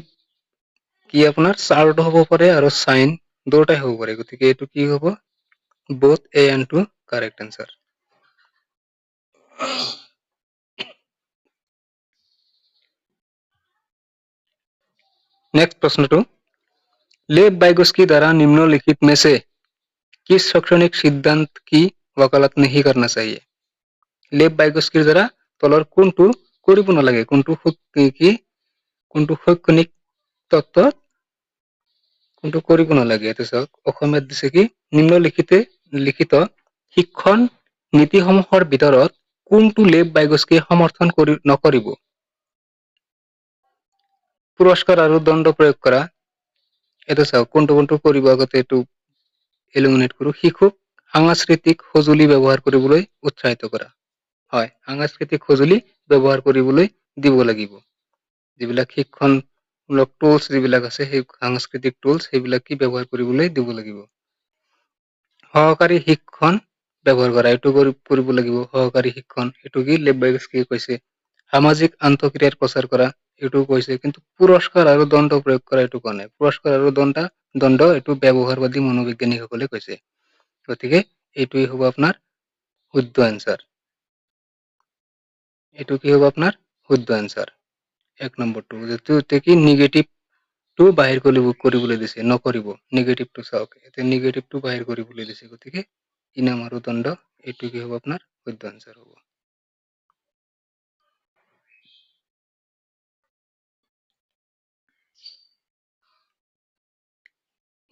কি আপোনাৰ চাৰ্ট হ'ব পাৰে আৰু সাইন দুটাই হ'ব পাৰে। গতিকে এইটো কি হ'ব? both A and 2 correct answer. Next प्रश्न तो, लेव वाइगोत्स्की द्वारा निम्नलिखित में से किस शैक्षणिक सिद्धांत की वकालत नहीं करना चाहिए? लेव वाइगोत्स्कीৰ দ্বাৰা তলৰ কোনটো কৰিব নালাগে? কোনটো শৈক্ষণিক তত্ত্ব কোনটো কৰিব নালাগে? এইটো চাওক, অসমীয়াত দিছে কি? নিম্নলিখিত শিক্ষণ নীতিসমূহৰ ভিতৰত কোনটো লেব বাইগছকে সমৰ্থন নকৰিব? পুৰস্কাৰ আৰু দণ্ড প্ৰয়োগ কৰা, এইটো চাওক কোনটো কৰিব আগতে এইটো এলিমিনেট কৰো। শিশুক সাংস্কৃতিক সঁজুলি ব্যৱহাৰ কৰিবলৈ উৎসাহিত কৰা। হয়, সাংস্কৃতিক সঁজুলি ব্যৱহাৰ কৰিবলৈ দিব লাগিব। যিবিলাক শিক্ষণমূলক টুলছ যিবিলাক আছে, সেই সাংস্কৃতিক টুলছ সেইবিলাক কি ব্যৱহাৰ কৰিবলৈ দিব লাগিব। সহকাৰী শিক্ষণ ব্যৱহাৰ কৰা, এইটো কৰিব লাগিব। সহকাৰী শিক্ষণ, এইটো কি লেব বাইগছকে কৈছে। সামাজিক আন্তঃক্ৰিয়াৰ প্ৰচাৰ কৰা, এইটো কৈছে। কিন্তু পুৰস্কাৰ আৰু দণ্ড প্ৰয়োগ কৰা এইটো কোৱা নাই। পুৰস্কাৰ আৰু দণ্ড এইটো ব্যৱহাৰবাদী মনোবিজ্ঞানীসকলে কৈছে। গতিকে এইটোৱে হ'ব আপোনাৰ শুদ্ধ এনসাৰ। এইটো কি হ'ব আপোনাৰ শুদ্ধ এনসাৰ। 1 নম্বৰটো যিটো কি নিগেটিভটো বাহিৰ কৰিবলৈ দিছে, নকৰিব। নিগেটিভটো চাওক, এতিয়া নিগেটিভটো বাহিৰ কৰিবলৈ দিছে। গতিকে ইনাম আৰু দণ্ড এইটো কি হ'ব আপোনাৰ শুদ্ধ এনসাৰ হ'ব।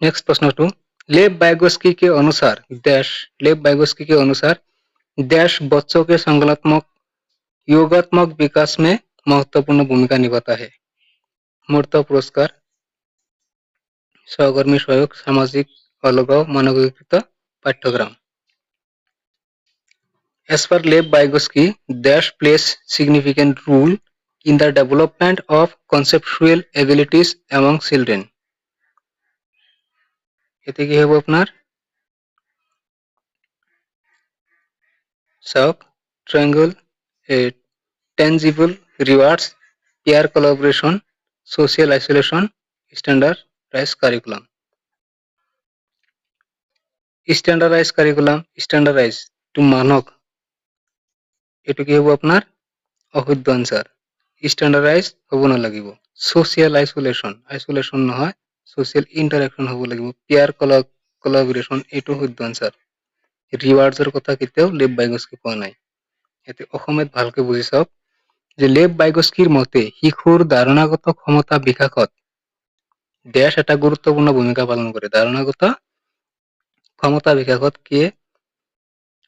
नेक्स्ट प्रश्न टू, लेब बाइगोस्की के अनुसार डैश बच्चों के संगठनात्मक योगात्मक विकास में महत्वपूर्ण भूमिका निभाता है। मूर्त पुरस्कार, सहकर्मी सहयोग, सामाजिक अलगाव, मानवीकृत पाठ्यक्रम। As per Lev Vygotsky, dash plays significant role in the development of conceptual abilities among children. এতে কি হবে আপনার চাওক triangle, tangible rewards, peer collaboration, social isolation, standardized curriculum. Standardized curriculum, standardized to মানক, এটো কি হ'ব আপনার অশুদ্ধ আনসার। স্ট্যান্ডার্ডাইজ হ'ব নালাগিব। সোশিয়াল আইসোলেশন নহয়, সোশিয়াল ইন্টারেকশন হ'ব লাগিব। পিয়াৰ কোলাবৰেশন এইটো শুদ্ধ আনসাৰ। ৰিওয়াৰ্ডসৰ কথা কেতিয়াও লেব বাইগছকি কোৱা নাই। এতে অসমীয়াত ভালকে বুজি চাওক যে লেব বাইগস্কিৰ মতে শিশুৰ ধাৰণাগত ক্ষমতা বিকাশত ড্যাশ এটা গুৰুত্বপূৰ্ণ ভূমিকা পালন কৰে। ধাৰণাগত ক্ষমতা বিকাশত কি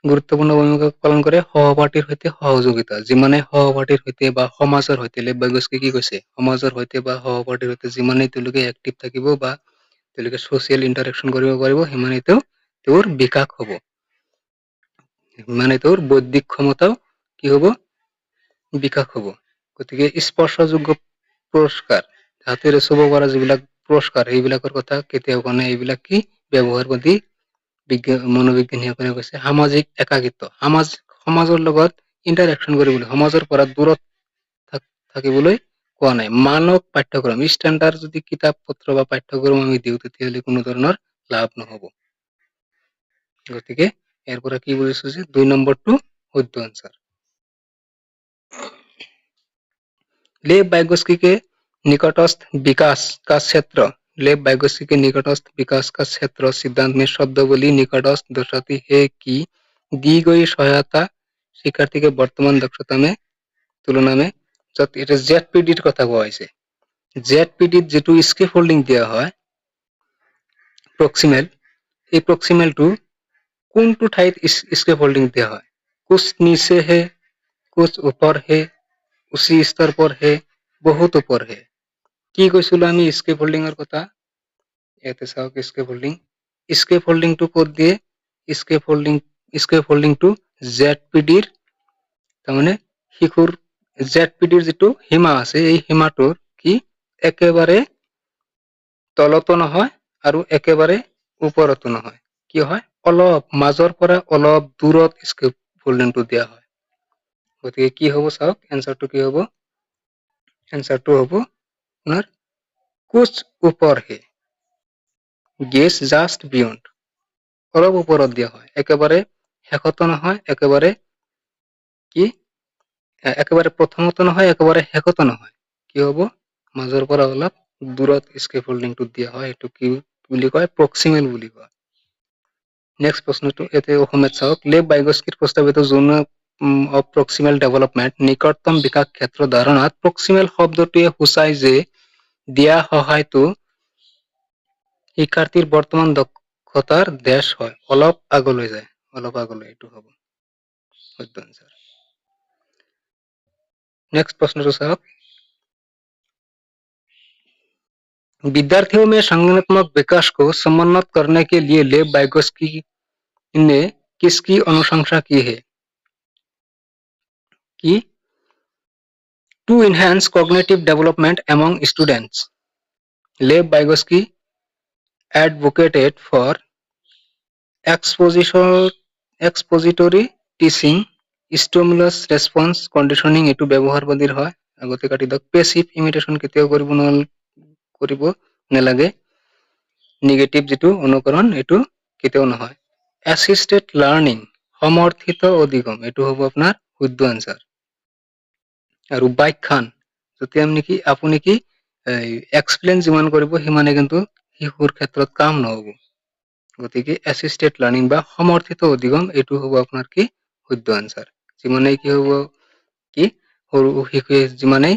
গুৰুত্বপূৰ্ণ ভূমিকা পালন কৰে? সহপাঠীৰ সৈতে সহযোগিতা। যিমানে সহপাঠীৰ সৈতে বা সমাজৰ সৈতে, লেব বাইগছকি কি কৈছে? সমাজৰ সৈতে বা সহপাঠীৰ সৈতে যিমানে তেওঁলোকে এক্টিভ থাকিব বা তেওঁলোকে সোশিয়াল ইন্টাৰেকশন কৰিব পাৰিব, সিমানে তেওঁৰ বিকাশ হ'ব। মানে তেওঁৰ বৌদ্ধিক ক্ষমতাও কি হ'ব? বিকাশ হ'ব। গতিকে স্পৰ্শযোগ্য পুৰস্কাৰ, হাতেৰে চুব পৰা যিবিলাক পুৰস্কাৰ, এইবিলাকৰ কথা কেতিয়াও কোৱা নাই। এইবিলাক কি ব্যৱহাৰবাদী মনোবিজ্ঞানীসকলে কৈছে। সামাজিক একাকিত্ব, সমাজৰ লগত ইন্টাৰেকশন কৰিবলৈ, সমাজৰ পৰা দূৰত থাকিবলৈ কোৱা নাই। মানক পাঠ্যক্ৰম, ষ্টেণ্ডাৰ্ড যদি কিতাপ পত্ৰ বা পাঠ্যক্ৰম আমি দিওঁ, তেতিয়াহ'লে কোনো ধৰণৰ লাভ নহ'ব। গতিকে ইয়াৰ পৰা কি বুজিছো যে 2 নম্বৰটো শুদ্ধ আনসার। लेब वाइगोत्स्की के निकटस्थ विकास का क्षेत्र, लेब वाइगोत्स्की के निकटस्थ विकास का क्षेत्र सिद्धांत में शब्दावली निकटस्थ दर्शाती है कि दी गई सहायता शिक्षार्थी के वर्तमान दक्षता में तुलना में, এটা জেডপিডিৰ কথা কোৱা হৈছে। জেডপিডিত যেটো স্কেফোল্ডিং দিয়া হয় প্ৰক্সিমেল, এই প্ৰক্সিমেলটো কোনটো ঠাইত স্কেফোল্ডিং দিয়া হয়? कुछ नीचे है, कुछ ऊपर है, उसी स्तर पर है, बहुत ऊपर है। কি কৈছিলো আমি স্কেফোল্ডিংৰ কথা? ইয়াতে চাওক স্কেফোল্ডিংটো ক'ত দিয়ে? স্কেফোল্ডিংটো জেডপিডিৰ, তাৰমানে শিশুৰ জেডপিডিৰ যিটো সীমা আছে, এই সীমাটোৰ কি একেবাৰে তলতো নহয় আৰু একেবাৰে ওপৰতো নহয়। কি হয়? অলপ মাজৰ পৰা অলপ দূৰত স্কেফোল্ডিংটো দিয়া হয়। গতিকে কি হ'ব চাওক, এনসাৰটো কি হ'ব? এনসাৰটো হ'ব আপোনাৰ कुछ ऊपर है, গেছ জাস্ট বিয়ন্ড, অলপ ওপৰত দিয়া হয়। একেবাৰে শেষতো নহয়, একেবাৰে কি একেবাৰে প্ৰথমতো নহয়, একেবাৰে শেষতো নহয়। কি হ'ব? মাজৰ পৰা অলপ দূৰত স্কেফোল্ডিংটো দিয়া হয়। এইটো কি বুলি কয়? প্ৰক্সিমেল বুলি কয়। নেক্সট প্ৰশ্নটো এতে অসমীয়াত চাওক। লেব বাইগস্কিৰ প্ৰস্তাৱিত জোন অফ প্ৰক্সিমেল ডেভেলপমেন্ট, নিকটতম বিকাশ ক্ষেত্ৰ ধাৰণাত প্ৰক্সিমেল শব্দটোৱে সূচায় যে দিয়া সহায়টো শিক্ষাৰ্থীৰ বৰ্তমান দক্ষতাৰ ড্যাশ হয়, অলপ আগলৈ যায়, অলপ আগলৈ। এইটো হ'ব শুদ্ধ আনসার। नेक्स्ट प्रश्न तो साहब, विद्यार्थियों में संज्ञानात्मक विकास को समन्वित करने के लिए लेव वाइगोस्की ने किसकी अनुशंसा की है? कि to enhance cognitive development among students, Lev Vygotsky advocated for expository teaching, stimulus response conditioning এইটো ব্যৱহাৰবাদীৰ হয়, আগতে কাটি দিয়ক। পেছিভ ইমিটেশ্যন কেতিয়াও কৰিব নালাগে, নিগেটিভ যিটো অনুকৰণ এইটো কেতিয়াও নহয়। এছিষ্টেড লাৰ্নিং, সমৰ্থিত অধিগম, এইটো হ'ব আপোনাৰ শুদ্ধ আনসাৰ। আৰু ব্যাখ্যান, যেতিয়া নেকি আপুনি কি এক্সপ্লেইন যিমান কৰিব সিমানে কিন্তু শিশুৰ ক্ষেত্ৰত কাম নহ'ব। গতিকে এছিষ্টেড লাৰ্নিং বা সমৰ্থিত অধিগম এইটো হ'ব আপোনাৰ কি শুদ্ধ আনসাৰ। যিমানেই কি হ'ব কি সৰু শিশুৱে যিমানেই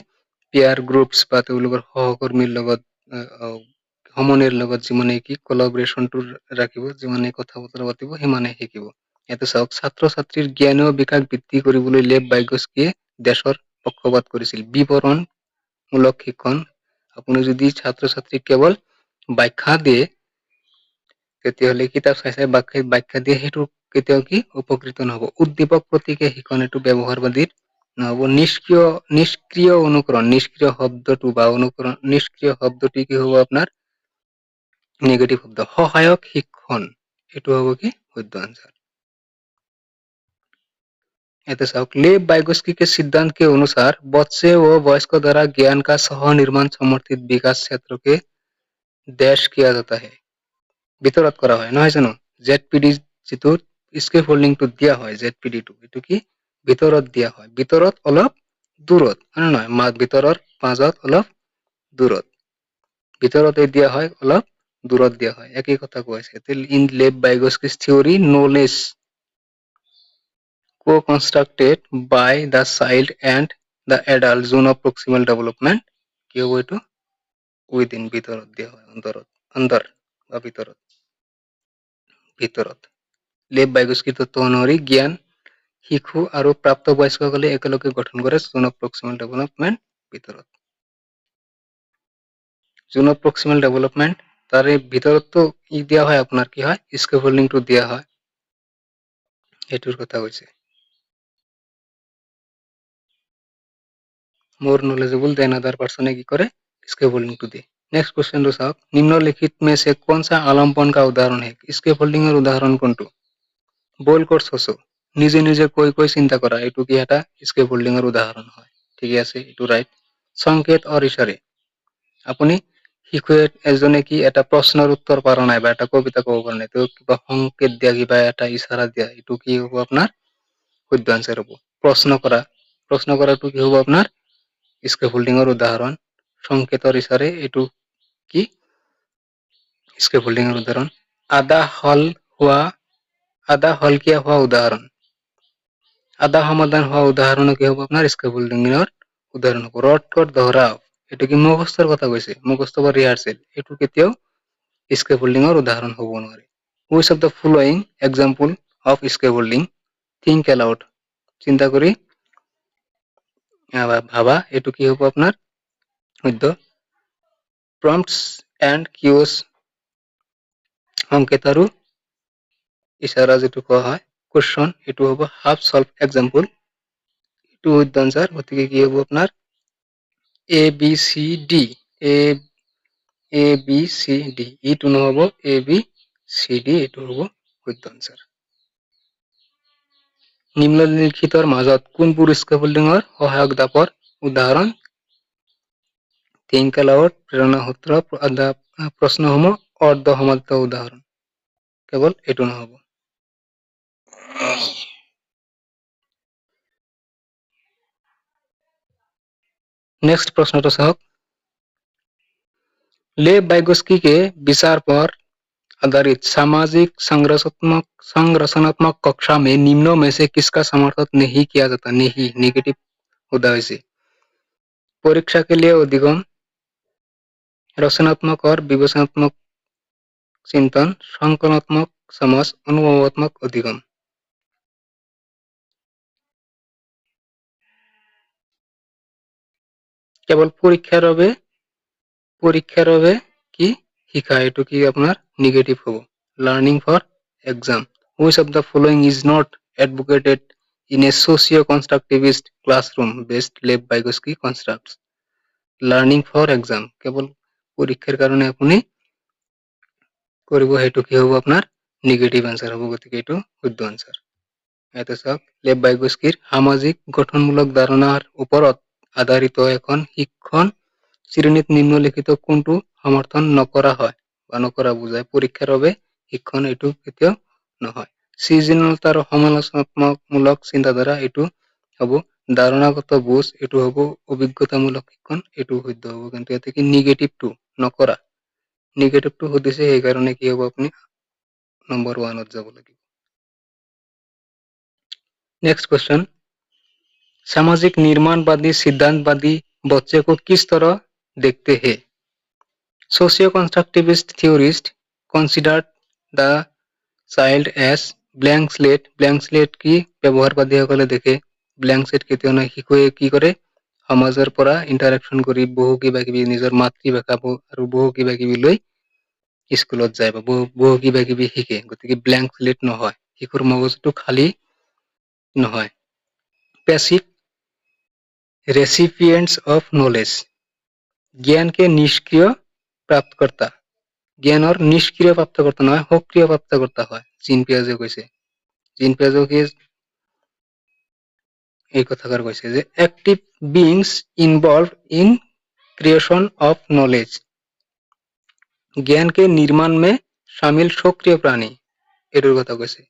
পিয়াৰ গ্ৰুপছ বা তেওঁলোকৰ সহকৰ্মীৰ লগত সমনীৰ লগত যিমানেই কি কলাবৰেশ্যনটো ৰাখিব, যিমানেই কথা বতৰা পাতিব সিমানেই শিকিব। ইয়াতে চাওক, ছাত্ৰ ছাত্ৰীৰ জ্ঞান বিকাশ বৃদ্ধি কৰিবলৈ লেভ ভাইগস্কিয়ে দেশৰ পক্ষপাত কৰিছিল। বিৱৰণমূলক শিক্ষণ, আপুনি যদি ছাত্ৰ ছাত্ৰীক কেৱল ব্যাখ্যা দিয়ে তেতিয়াহ'লে কিতাপ চাই চাই ব্যাখ্যা দিয়ে সেইটো কেতিয়াও কি উপকৃত নহ'ব। উদ্দীপক প্ৰতীকে শিক্ষণ, এইটো ব্যৱহাৰবাদীৰ নহ'ব। নিষ্ক্ৰিয় অনুকৰণ, নিষ্ক্ৰিয় শব্দটো বা অনুকৰণ, নিষ্ক্ৰিয় শব্দটি কি হ'ব আপোনাৰ नेगेटिव शब्द। सहायक शिक्षण, এইটো হ'ব কি শুদ্ধ आंसर। ऐसे साउक, लेव वाइगोस्की के सिद्धांत के अनुसार बच्चे व वयस्क द्वारा ज्ञान का सह निर्माण समर्थित विकास क्षेत्र के डैश किया जाता है, ভিতৰত কৰা হয় নহয় জানো। জেডপিডি যিটো স্কেফোল্ডিংটো দিয়া হয়, জেডপিডিটো এইটো কি ভিতৰত দিয়া হয়, ভিতৰত অলপ দূৰত হয় নহয়, ভিতৰৰ মাজত অলপ দূৰত, ভিতৰতে দিয়া হয় অলপ দূৰত দিয়া হয়, একই কথা কৈছে। ইন লেভ ভাইগস্কি's theory, knowledge co-constructed by the child and the adult zone of proximal development কি হ'ব এইটো উইদিন, ভিতৰত দিয়া হয়, অন্তৰত, অন্দৰ বা ভিতৰত, ভিতৰত। লেভ ভাইগস্কি তত্ত্ব অনুসৰি জ্ঞান শিশু আৰু প্ৰাপ্তবয়স্কসকলে একেলগে গঠন কৰে জোন অফ প্ৰক্সিমেল ডেভেলপমেন্ট ভিতৰত। জোন অফ প্ৰক্সিমেল ডেভেলপমেন্ট তাৰে ভিতৰতো দিয়া হয় আপোনাৰ কি হয় স্কেফোল্ডিংটো দিয়া হয়, এইটোৰ কথা কৈছে। More knowledgeable than other person की करे स्केफोल्डिंग टू दे। नेक्स्ट क्वेश्चन तो साहब, निम्नलिखित में से कौन सा आलम्बन का उदाहरण है? स्केफोल्डिंग उदाहरण कोनটো? বইল কোর্স হসো, নিজে নিজে কৈ কৈ চিন্তা কৰা, এইটো কি এটা স্কেফোল্ডিংৰ উদাহৰণ হয়। ঠিকে আছে, এইটো ৰাইট। সংকেত আৰু ইশাৰে, আপুনি শিশুৱে এজনে কি এটা প্ৰশ্নৰ উত্তৰ পৰা নাই বা এটা কবিতা ক'ব পৰা নাই, তেওঁ কিবা সংকেত দিয়া, কিবা এটা ইশাৰা দিয়া, এইটো কি হ'ব আপোনাৰ শুদ্ধ আনসাৰ হ'ব। প্ৰশ্ন কৰা, প্ৰশ্ন কৰাটো কি হ'ব আপোনাৰ স্কেফোল্ডিংৰ উদাহৰণ। সংকেতৰ ইশাৰে, এইটো কি স্কেফোল্ডিংৰ উদাহৰণ। আধা হলকিয়া হোৱা উদাহৰণ, আধা সমাধান হোৱা উদাহৰণ কি হ'ব আপোনাৰ স্কেফোল্ডিংৰ উদাহৰণ হ'ব। ৰট কট দহৰাও, এইটো কি মুখস্থৰ কথা কৈছে, মুখস্থ বা ৰিহাৰ্চেল, এইটো কেতিয়াও স্কেফোল্ডিংৰ উদাহৰণ হ'ব নোৱাৰে। Which of the following example of scaffolding, think aloud, চিন্তা কৰি ভাবা, এইটো কি হ'ব আপোনাৰ শুদ্ধ। প্ৰম্পটছ এণ্ড কিউজ, সংকেত আৰু ইশাৰা যিটো কোৱা হয় কুৱেশ্যন, এইটো হ'ব হাফ সলভ এক্সাম্পল, এইটো শুদ্ধ আনসাৰ। গতিকে কি হ'ব আপোনাৰ A B C D, A B C D, ইটো নহ'ব এ বি চি ডি, এইটো হ'ব শুদ্ধ আনসাৰ। নিম্নলিখিতৰ মাজত কোনবোৰ স্কেফোল্ডিংৰ সহায়ক দাপৰ উদাহৰণ? থিংক এলাউড, প্ৰেৰণা সূত্ৰ, প্ৰশ্নসমূহ অৰ্ধ সমাপ্ত উদাহৰণ, কেৱল এইটো নহ'ব। नेक्स्ट प्रश्न तो साहब, लेव वाइगोस्की के विचार पर आधारित सामाजिक संरचनात्मक कक्षा में निम्नों में से किसका समर्थन नहीं किया जाता? नहीं, नेगेटिव उदाहरण से परीक्षा के लिए अधिगम, रचनात्मक और विवेचनात्मक चिंतन, संकलनात्मक समझ, अनुभवात्मक अधिगम। কেৱল পৰীক্ষাৰ বাবে কি শিকা, এইটো কি আপোনাৰ নিগেটিভ হ'ব। Learning for exam, which of the following is not advocated in a socio constructivist classroom based Lev Vygotsky constructs. Learning for exam, কেৱল পৰীক্ষাৰ কাৰণে আপুনি কৰিব, সেইটো কি হ'ব আপোনাৰ নিগেটিভ আনসাৰ হ'ব, গতিকে এইটো শুদ্ধ আনসাৰ। এটা চাওক, লেব বাইগস্কিৰ সামাজিক গঠনমূলক ধাৰণাৰ ওপৰত আধাৰিত এখন শিক্ষণ শ্ৰেণীত নিম্নলিখিত কোনটো সমৰ্থন নকৰা হয় বা নকৰা বুজায়? পৰীক্ষাৰ বাবে শিক্ষণ, এইটো কেতিয়াও নহয়। সৃজনশীলতা আৰু সমালোচনাত্মকমূলক চিন্তাধাৰা, এইটো হ'ব। ধাৰণাগত বুজ, এইটো হ'ব। অভিজ্ঞতামূলক শিক্ষণ, এইটো শুদ্ধ হ'ব। কিন্তু ইয়াতে কি নিগেটিভটো নকৰা, নিগেটিভটো সুধিছে, সেইকাৰণে কি হ'ব, আপুনি নম্বৰ 1 যাব লাগিব। नेक्स्ट क्वेश्चन, सामाजिक निर्माणवादी सिद्धांतवादी बच्चे को किस तरह देखते हैं? Socio constructivist theorist considered the child as blank slate. Blank slate की ব্যৱহাৰবাদীসকলে দেখে ব্লেংক স্লেট কেতিয়াও নহয়, শিশুৱে কি কৰে, সমাজৰ পৰা ইণ্টাৰেকশ্যন কৰি বহু কিবা কিবি নিজৰ মাতৃভাষা আৰু বহু কিবা কিবি লৈ স্কুলত যায় বা বহু কিবা কিবি শিকে, গতিকে ব্লেংক স্লেট নহয়, শিশুৰ মগজুটো খালী নহয়। पैसिव रेसिपिएंट्स ऑफ नॉलेज, ज्ञान के निष्क्रिय प्राप्तकर्ता, জ্ঞানৰ নিষ্ক্ৰিয় প্ৰাপ্তকৰ্তা নহয়, সক্ৰিয় প্ৰাপ্তকৰ্তা হয়। জিন পিয়াজে কৈছে, জিন পিয়াজে কি এই কথাষাৰ কৈছে যে active beings involve in creation of knowledge, ज्ञान के निर्माण में शामिल सक्रिय प्राणी, এইটোৰ কথা কৈছে।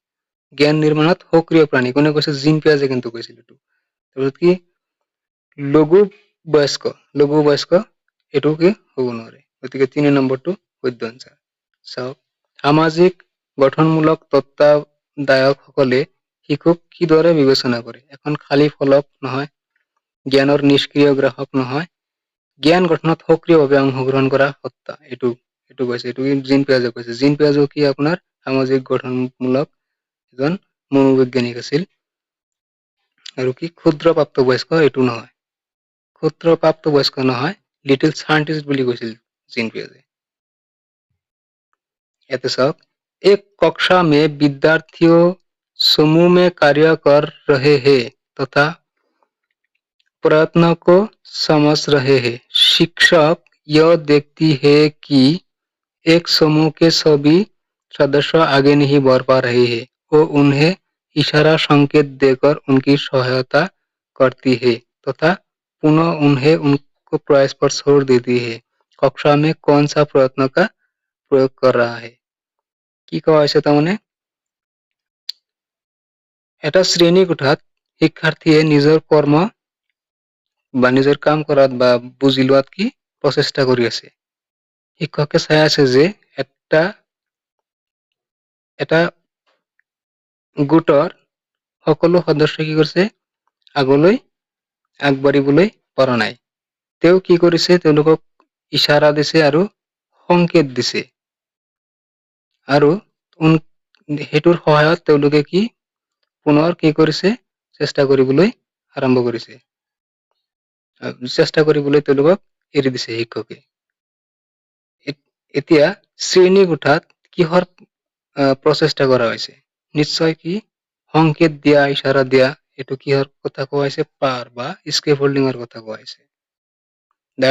জ্ঞান নিৰ্মাণত সক্ৰিয় প্ৰাণী কোনে কৈছে? জিন পিয়াজে কিন্তু কৈছিল এইটো। তাৰপিছত কি লঘু বয়স্ক এইটো কি হ'ব নোৱাৰে, গতিকে 3 নম্বৰটো শুদ্ধ আনসাৰ। চাওক, সামাজিক গঠনমূলক তত্ত্বাৱধায়কসকলে শিশুক কিদৰে বিবেচনা কৰে? এখন খালী ফলক নহয়, জ্ঞানৰ নিষ্ক্ৰিয় গ্ৰাহক নহয়, জ্ঞান গঠনত সক্ৰিয়ভাৱে অংশগ্ৰহণ কৰা সত্তা, এইটো কৈছে, এইটো জিন পিয়াজে কৈছে। জিন পিয়াজে কি আপোনাৰ সামাজিক গঠনমূলক এজন মনোবৈজ্ঞানিক আছিল। আৰু কি ক্ষুদ্ৰ প্ৰাপ্তবয়স্ক, এইটো নহয়, ক্ষুদ্ৰ প্ৰাপ্তবয়স্ক নহয়, লিটিল সায়েন্টিস্ট বুলি কৈছিল জিন পিয়াজে। ইয়াতে চাওক, एक कक्षा में विद्यार्थियों समूह में कार्य कर रहे हैं तथा प्रयत्न को समझ रहे हैं। शिक्षक यह देखती है कि एक समूह के सभी सदस्य आगे नहीं बढ़ पा रहे हैं, वो उन्हें इशारा संकेत देकर उनकी सहायता करती है तथा पुनः उन्हें उनको प्रयास पर छोड़ देती है। कक्षा में कौन सा प्रयत्न का प्रयोग कर रहा है? কি কোৱা হৈছে তাৰমানে, এটা শ্ৰেণী কোঠাত শিক্ষাৰ্থীয়ে নিজৰ কৰ্ম বা নিজৰ কাম কৰাত বা বুজি লোৱাত কি প্ৰচেষ্টা কৰি আছে। শিক্ষকে চাই আছে যে এটা গোটৰ সকলো সদস্যই কি কৰিছে, আগলৈ আগবাঢ়িবলৈ পৰা নাই। তেওঁ কি কৰিছে, তেওঁলোকক ইশাৰা দিছে আৰু সংকেত দিছে, আৰু সেইটোৰ সহায়ত তেওঁলোকে কি পুনৰ কি কৰিছে, চেষ্টা কৰিবলৈ আৰম্ভ কৰিছে, চেষ্টা কৰিবলৈ তেওঁলোকক এৰি দিছে শিক্ষকে। এতিয়া শ্ৰেণী কোঠাত কিহৰ প্ৰচেষ্টা কৰা হৈছে? নিশ্চয় কি সংকেত দিয়া, ইশাৰা দিয়া, এইটো কিহৰ কথা কোৱা হৈছে? পাৰ বা স্কেফোল্ডিঙৰ কথা কোৱা হৈছে। The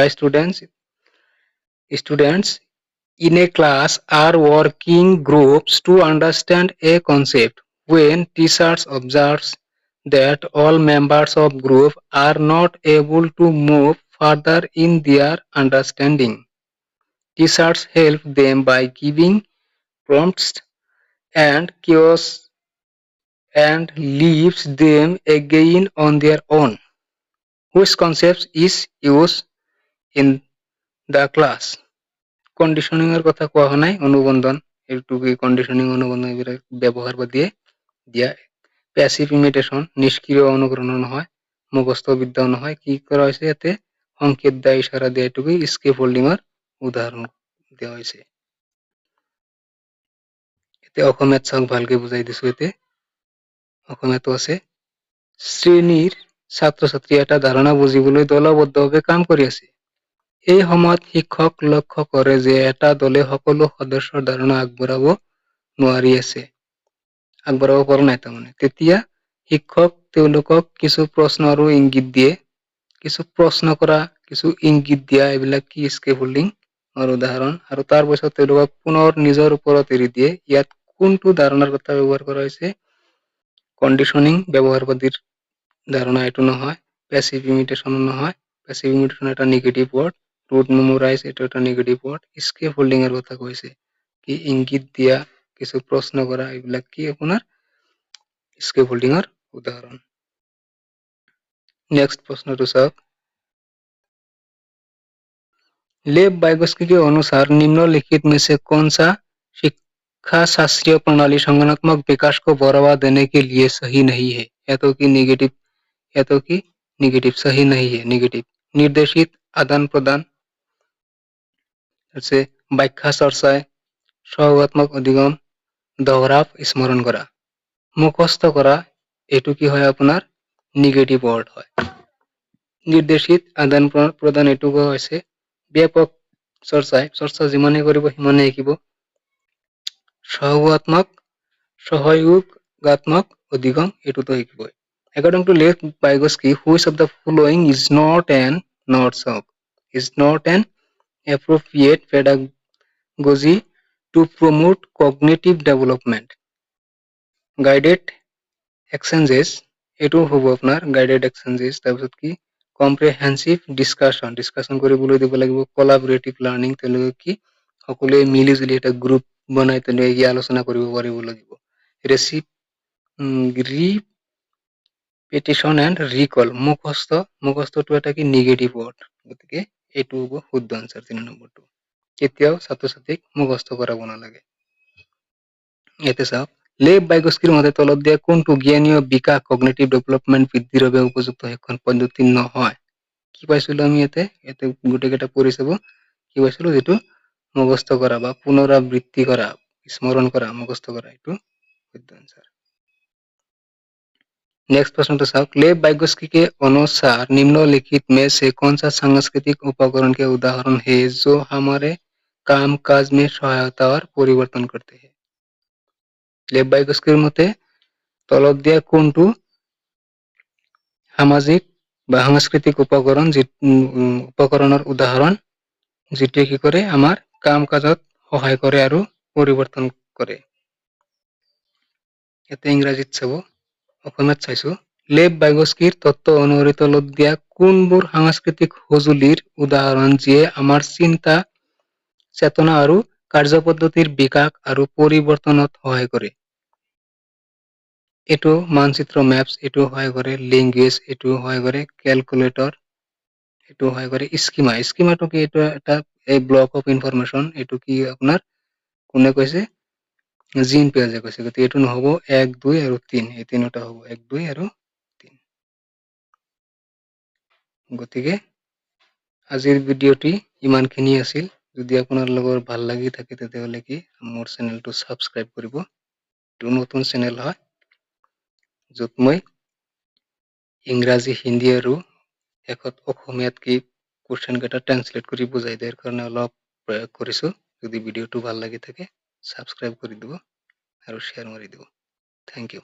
students in a class are working groups to understand a concept. When teachers observes that all members of group are not able to move further in their understanding, teachers help them by giving prompts and cues and leaves them again on their own. Which concept is used in the class? কন্ডিশনিংৰ কথা কোৱা হোৱা নাই, অনুবন্ধন, এইটো কি কন্ডিশনিং অনুবন্ধন এইবিলাক ব্যৱহাৰবাদীয়ে দিয়া। প্যাসিভ ইমিটেশন, নিষ্ক্ৰিয় অনুকৰণ নহয়, মুখস্থ বিদ্যাও নহয়, কি কৰা হৈছে ইয়াতে সংকেত দিয়া, ইশাৰা দিয়া, এইটো কি স্কেফোল্ডিঙৰ উদাহৰণ দিয়া হৈছে। এতিয়া অসমীয়াত চাওক, ভালকে বুজাই দিছো। ইয়াতে অসমীয়াটো আছে, শ্ৰেণীৰ ছাত্ৰ ছাত্ৰীয়ে এটা ধাৰণা বুজিবলৈ দলবদ্ধভাৱে কাম কৰি আছে। এই সময়ত শিক্ষক লক্ষ্য কৰে যে এটা দলে সকলো সদস্যৰ ধাৰণা আগবঢ়াব পৰা নাই তাৰমানে। তেতিয়া শিক্ষক তেওঁলোকক কিছু প্ৰশ্ন আৰু ইংগিত দিয়ে। কিছু প্ৰশ্ন কৰা, কিছু ইংগিত দিয়া, এইবিলাক কি স্কেফোল্ডিং উদাহৰণ। আৰু তাৰ পিছত তেওঁলোকক পুনৰ নিজৰ ওপৰত এৰি দিয়ে। ইয়াত কোনটো ধাৰণাৰ কথা ব্যৱহাৰ কৰা হৈছে? কণ্ডিশ্যনিং ব্যৱহাৰবাদীৰ ধাৰণা এইটো নহয়, পেছিভ ইমিটেশ্যনো নহয়। পেছিভ ইমিটেশ্যন এটা নিগেটিভ ৱৰ্ড, ৰুট মেমোৰাইজ এইটো এটা নিগেটিভ ৱৰ্ড। স্কেফোল্ডিঙৰ কথা কৈছে, কি ইংগিত দিয়া, কিছু প্ৰশ্ন কৰা, এইবিলাক কি আপোনাৰ स्कैफोल्डिंगर उदाहरण। नेक्स्ट प्रश्न तो साहब, लेव वाइगोस्की के अनुसार निम्नलिखित में से कौन सा शिक्षा शास्त्रीय प्रणाली संगठनात्मक विकास को बढ़ावा देने के लिए सही नहीं है? या तो कि निगेटिव सही नहीं है, निगेटिव। निर्देशित आदान प्रदान, जैसे व्याख्या चर्चा, सहयोगात्मक अधिगम, दोहराव स्मरण करा, मुखस्त करा, এইটো কি হয় আপোনাৰ নিগেটিভ ৱৰ্ড হয়। নিৰ্দেশিত আদান প্ৰদান এইটো হৈছে ব্যাপক চৰ্চা যিমানে কৰিব সিমানে শিকিব। সহযোগাত্মক অধিগম এইটোতো শিকিবই। According to Lev Vygotsky, which of the following is not an appropriate pedagogy to promote cognitive development? Guided exchanges এইটো হ'ব আপোনাৰ গাইডেড এক্সচেঞ্জেছ। তাৰপিছত কি কম্প্ৰিহেনচিভ ডিছকাশ্যন কৰিবলৈ দিব লাগিব। কোলাবৰেটিভ লাৰ্নিং, তেওঁলোকে কি সকলোৱে মিলি জুলি এটা গ্ৰুপ বনাই তেওঁলোকে আলোচনা কৰিব পাৰিব লাগিব। ৰিপিটিশ্যন এণ্ড ৰিকল, মুখস্থটো এটা কি নিগেটিভ ৱৰ্ড, গতিকে এইটো হ'ব শুদ্ধ আনচাৰ 3 নম্বৰটো। কেতিয়াও ছাত্ৰ ছাত্ৰীক মুখস্থ কৰাব নালাগে। ইয়াতে চাওক, লেভ ভাইগস্কিৰ মতে তলত দিয়া কোনটো জ্ঞানীয় বিকাশ কগনিটিভ ডেভেলপমেন্ট বৃদ্ধিৰ বাবে উপযুক্ত শিক্ষণ পদ্ধতি নহয়? কি পাইছিলো আমি ইয়াতে গোটেইকেইটা পঢ়ি চাব। কি পাইছিলো? যিটো মুখস্থ কৰা বা পুনৰাবৃত্তি কৰা, স্মৰণ কৰা, মুখস্থ কৰা, এইটো শুদ্ধ আনসার। नेक्स्ट प्रश्न तो साहब, लेव वाइगोस्की के अनुसार निम्नलिखित में से कौन सा सांस्कृतिक उपकरण के उदाहरण है जो हमारे काम काज में सहायता और परिवर्तन करते हैं? लेव वाइगोस्कीर मते তলত দিয়া কোনটো সামাজিক বা সাংস্কৃতিক উপকৰণৰ উদাহৰণ যেটোৱে কি কৰে আমাৰ কাম কাজত সহায় কৰে আৰু পৰিৱৰ্তন কৰে? ইয়াতে ইংৰাজীত চাব, অসমীয়াত চাইছো। লেভ ভাইগস্কিৰ তত্ত্ব অনুসৰি তলত দিয়া কোনবোৰ সাংস্কৃতিক সঁজুলিৰ উদাহৰণ যিয়ে আমাৰ চিন্তা, চেতনা আৰু কাৰ্যপদ্ধতিৰ বিকাশ আৰু পৰিৱৰ্তনত সহায় কৰে? এইটো মানচিত্ৰ মেপছ, এইটো সহায় কৰে। লেংগুৱেজ এইটো সহায় কৰে। কেলকুলেটৰ এইটো সহায় কৰে। স্কিমাটো কি? এইটো এটা ব্লক অফ ইনফৰমেশ্যন। এইটো কি আপোনাৰ কোনে কৈছে? জিন পিয়াজে কৈছে। গতিকে এইটো নহ'ব 1, 2 আৰু 3, এই তিনিটা হ'ব 1, 2 আৰু 3। গতিকে আজিৰ ভিডিঅ'টি ইমানখিনি আছিল। যদি আপোনালোকৰ ভাল লাগি থাকে তেতিয়াহ'লে কি মোৰ চেনেলটো ছাবস্ক্ৰাইব কৰিব। এইটো নতুন চেনেল হয় য'ত মই ইংৰাজী, হিন্দী আৰু শেষত অসমীয়াত কি কুৱেশ্যন কেইটা ট্ৰান্সলেট কৰি বুজাই দিয়াৰ কাৰণে অলপ প্ৰয়াস কৰিছো। যদি ভিডিঅ'টো ভাল লাগি থাকে ছাবস্ক্ৰাইব কৰি দিব আৰু শ্বেয়াৰ মাৰি দিব। Thank U.